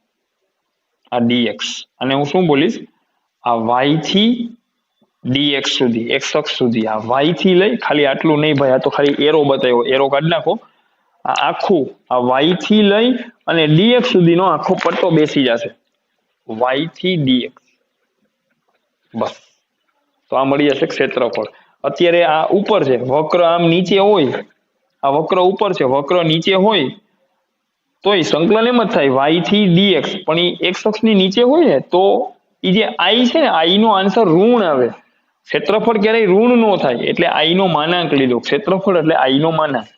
આ ડીએક્સ, અને હું શું બોલીશ? આ વાય થી ડીએક્સ સુધી, એક્સ અક્ષ સુધી. આ વાય થી લઈ, ખાલી આટલું નહીં ભાઈ, આ તો ખાલી એરો બતાવ્યો, એરો કાઢી નાખો. આ આખું આ વાય થી લઈ અને ડીએક્સ સુધીનો આખો પટ્ટો બેસી જશે, વાય થી ડીએક્સ. બસ, તો આ મળી જશે ક્ષેત્રફળ. અત્યારે આ ઉપર છે, વક્ર આમ નીચે હોય, આ વક્ર ઉપર છે, વક્ર નીચે હોય તોય સંકલન એમ જ થાય વાય થી ડીએક્સ, પણ એ એક્સ અક્ષની નીચે હોય ને તો એ જે આઈ છે ને આઈ નો આન્સર ઋણ આવે. ક્ષેત્રફળ ક્યારેય ઋણ નો થાય, એટલે આઈ નો માનાંક લીધો. ક્ષેત્રફળ એટલે આઈ નો માનાંક.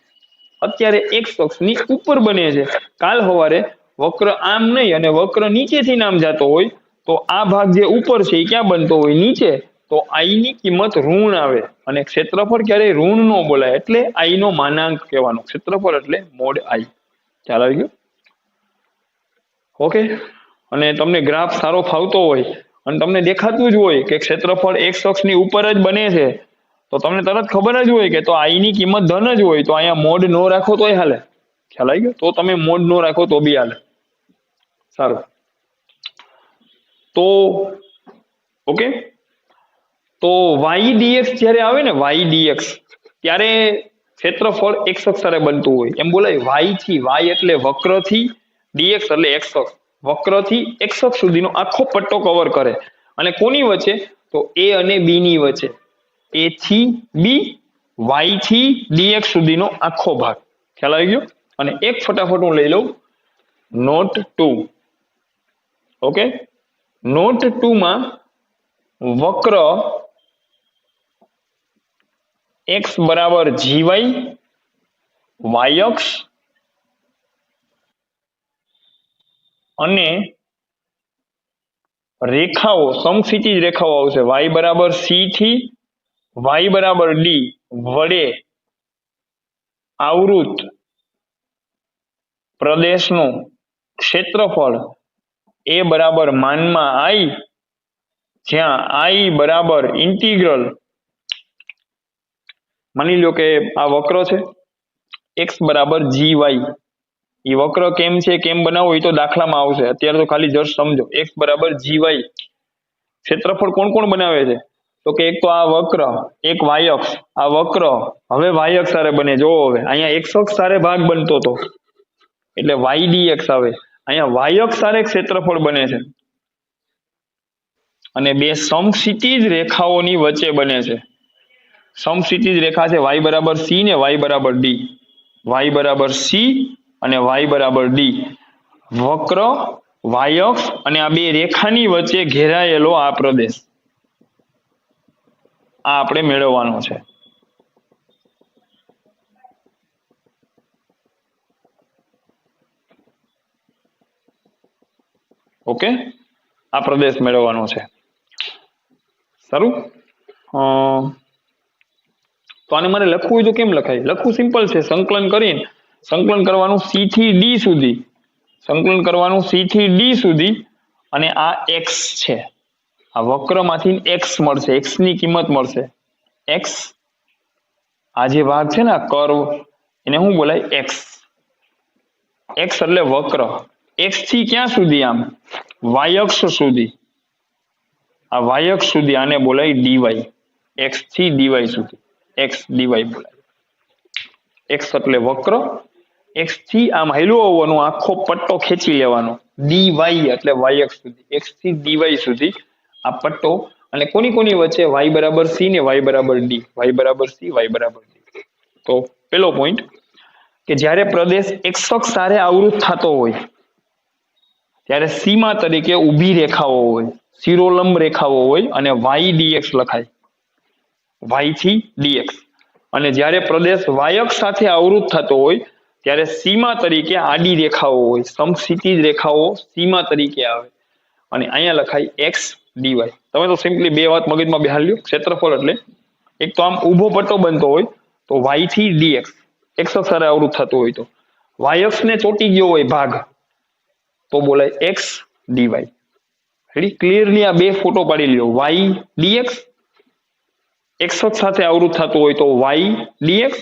અત્યારે એક્સ અક્ષની ઉપર બને છે. કાલ સવારે વક્ર આમ નહીં અને વક્ર નીચેથી નામ જતો હોય તો આ ભાગ જે ઉપર છે એ ક્યાં બનતો હોય? નીચે. તો આઈ ની કિંમત ઋણ આવે, અને ક્ષેત્રફળ ક્યારેય ઋણ નો બોલાય, એટલે આઈ નો માનાંક કહેવાનો. ક્ષેત્રફળ એટલે મોડ આઈ. ખ્યાલ આવી ગયો? ઓકે. અને તમને ગ્રાફ સારો ફાવતો હોય અને તમને દેખાતું જ હોય કે ક્ષેત્રફળ એક્સ અક્ષની ઉપર જ બને છે તો તમને તરત ખબર જ હોય કે તો આઈ ની કિંમત ધન જ હોય, તો અહીંયા મોડ નો રાખો તોય હાલે. ખ્યાલ આવી ગયો? તો તમે મોડ નો રાખો તો બી હાલે. સારું, તો ઓકે. તો વાય ડીએક્સ જ્યારે આવે ને, વાય ડીએક્સ, ત્યારે ક્ષેત્રફળ એક્સ અક્ષ સાથે બનતું હોય. એમ બોલાય વાય થી, વાય એટલે વક્રથી, ડીએક્સ એટલે એક્સ અક્ષ. વક્રથી એક્સ અક્ષ સુધીનો આખો પટ્ટો કવર કરે. અને કોની વચ્ચે? તો એ અને બી ની વચ્ચે. એ થી બી, વાય થી ડીએક્સ સુધીનો આખો ભાગ. ખ્યાલ આવી ગયો? અને એક ફટાફટ હું લઈ લઉં, નોટ 2. ઓકે, નોટ 2 માં વક્ર એક્સ બરાબર જીવાય, વાય અક્ષ અને રેખાઓ, સમક્ષિતિજ રેખાઓ આવશે. વાય બરાબર સી થી વાય બરાબર ડી વડે આવૃત પ્રદેશનું ક્ષેત્રફળ એ બરાબર માનમાં આઈ, જ્યાં આઈ બરાબર ઇન્ટિગ્રલ, માની લો કે આ વક્ર છે એક્સ બરાબર જી વાય. એ વક્ર કેમ છે, કેમ બનાવવો એ તો દાખલામાં આવશે, અત્યારે તો ખાલી જસ્ટ સમજો. એક્સ બરાબર જી વાય. ક્ષેત્રફળ કોણ કોણ બનાવે છે? તો કે એક તો આ વક્ર, એક વાય અક્ષ. આ વક્ર હવે વાય અક્ષ સાથે બને. જોવો, હવે અહીંયા એક્સ અક્ષ સાથે ભાગ બનતો હતો એટલે વાય ડી એક્સ આવે. અહીંયા વાય અક્ષ સાથે ક્ષેત્રફળ બને છે અને બે સમક્ષિતિજ રેખાઓની વચ્ચે બને છે. સમક્ષિતિજ રેખા છે વાય બરાબર સી ને વાય બરાબર ડી. વાય બરાબર સી અને વાય બરાબર ડી. વક્ર, વાય અક્ષ અને આ બે રેખાની વચ્ચે ઘેરાયેલો આ પ્રદેશ, આ આપણે મેળવવાનો છે. ઓકે, આ પ્રદેશ મેળવવાનો છે. સારું. તો આને મારે લખવું હોય તો કેમ લખાય? લખવું સિમ્પલ છે. સંકલન કરીને, સંકલન કરવાનું સી થી ડી સુધી. સંકલન કરવાનું સી થી ડી સુધી, અને આ એક્સ છે, આ વક્રમાંથી એક્સ મળશે, એક્સ ની કિંમત મળશે. એક્સ, આ જે ભાગ છે ને આ કર્વ, એને શું બોલાય? એક્સ. એક્સ એટલે વક્ર. એક્સ થી ક્યાં સુધી? આમ વાય અક્ષ સુધી, આ વાય અક્ષ સુધી આને બોલાય ડીવાય. એક્સ થી ડીવાય સુધી, એક્સ ડીવાય બોલાય. એક્સ એટલે વક્ર, એક્સ થી આમ હાલ્યો હોવાનો આખો પટ્ટો ખેંચી લેવાનો, ડીવાય એટલે વાય અક્ષ સુધી, એક્સ થી ડીવાય સુધી આ પટ્ટો, અને કોની કોની વચ્ચે? વાય બરાબર સી ને વાય બરાબર ડી, વાય બરાબર સી, વાય બરાબર ડી. તો પેલો પોઈન્ટ કે જ્યારે પ્રદેશ એક્સ અક્ષ સાથે આવૃત થતો હોય ત્યારે સીમા તરીકે ઊભી રેખાઓ હોય, શિરોલંબ રેખાઓ હોય, અને વાય ડીએક્સ લખાય, વાય થી ડીએક્સ. અને જ્યારે પ્રદેશ વાય અક્ષ સાથે આવૃત થતો હોય ત્યારે સીમા તરીકે આડી રેખાઓ હોય, સમક્ષિતિજ રેખાઓ સીમા તરીકે આવે, અને અહીંયા લખાય એક્સ ડીવાય. તમે તો સિમ્પલી બે વાત મગજમાં બેહાર લ્યો. ક્ષેત્રફળ એટલે એક તો આમ ઊભો પટ્ટો બનતો હોય તો વાય થી ડીએક્સ, એક્સ અક્ષ સાથે આવૃત થતો હોય તો વાય અક્ષ ને ચોટી ગયો હોય ભાગ તો બોલાય એક્સ ડીવાય. રેડી? ક્લિયરલી આ બે ફોટો પાડી લ્યો. વાય ડીએક્સ, એક્સ અક્ષ સાથે આવૃત થતું હોય તો વાય ડીએક્સ,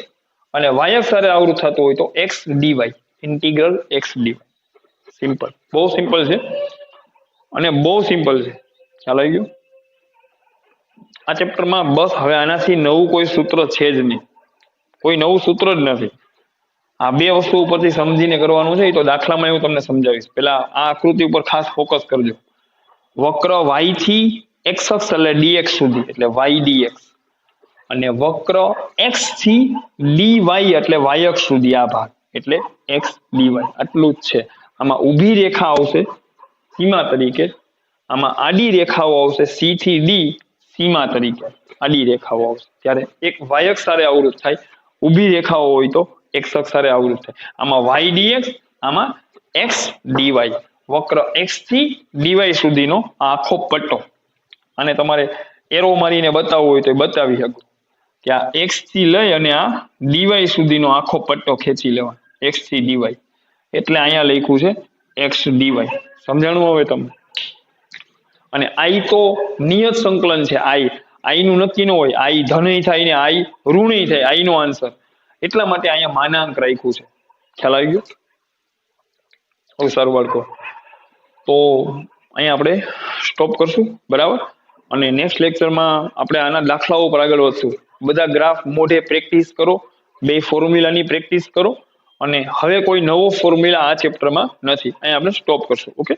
અને વાય અક્ષ સાથે આવૃત થતું હોય તો x d y, integral x d y. Simple, બહુ સિમ્પલ છે અને બહુ સિમ્પલ છે. ખ્યાલ આવી ગયો? આ ચેપ્ટરમાં બસ હવે આનાથી નવું કોઈ સૂત્ર છે જ નહીં, કોઈ નવું સૂત્ર જ નથી. આ બે વસ્તુ ઉપરથી સમજીને કરવાનું છે. તો દાખલામાં હું તમને સમજાવીશ. પેલા આ આકૃતિ ઉપર ખાસ ફોકસ કરજો. વક્ર વાય થી એક્સ અક્ષ એટલે ડીએક્સ સુધી એટલે વાય ડીએક્સ, અને વક્ર એક્સ થી ડી વાય એટલે વાય અક્ષ સુધી આ ભાગ એટલે એક્સ ડીવાય. આટલું જ છે. આમાં ઊભી રેખા આવશે સીમા તરીકે, આમાં આડી રેખાઓ આવશે સી થી ડી સીમા તરીકે આડી રેખાઓ આવશે. ત્યારે એક વાય અક્ષ સાથે આવૃત થાય, ઊભી રેખાઓ હોય તો એક્સ અક્ષ સાથે આવૃત થાય. આમાં વાય ડીએક્સ, આમાં એક્સ ડીવાય. વક્ર એક્સ થી ડીવાય સુધીનો આ આખો પટ્ટો, અને તમારે એરો મારીને બતાવવું હોય તો એ બતાવી શકો કે આ એક્સ થી લઈ અને આ ડીવાય સુધીનો આખો પટ્ટો ખેંચી લેવાનો, એક્સ થી ડીવાય. એટલે અહીંયા લખ્યું છે એક્સ ડીવાય. સમજાણું હવે તમને? અને આઈ તો નિયત સંકલન છે. આઈ નું નક્કી ન હોય, આઈ ધનય થાય ને આઈ ઋણય થાય, આઈ નો આન્સર. એટલા માટે અહીંયા માનાંક રાખ્યું છે. ખ્યાલ આવી ગયો? હવે સારું બાળકો, તો અહીંયા આપણે સ્ટોપ કરશું, બરાબર? અને નેક્સ્ટ લેક્ચરમાં આપણે આના દાખલાઓ પર આગળ વધશું. બધા ગ્રાફ મોઢે પ્રેક્ટિસ કરો, બે ફોર્મ્યુલાની પ્રેક્ટિસ કરો, અને હવે કોઈ નવો ફોર્મ્યુલા આ ચેપ્ટરમાં નથી. અહીંયા આપણે સ્ટોપ કરશું. ઓકે?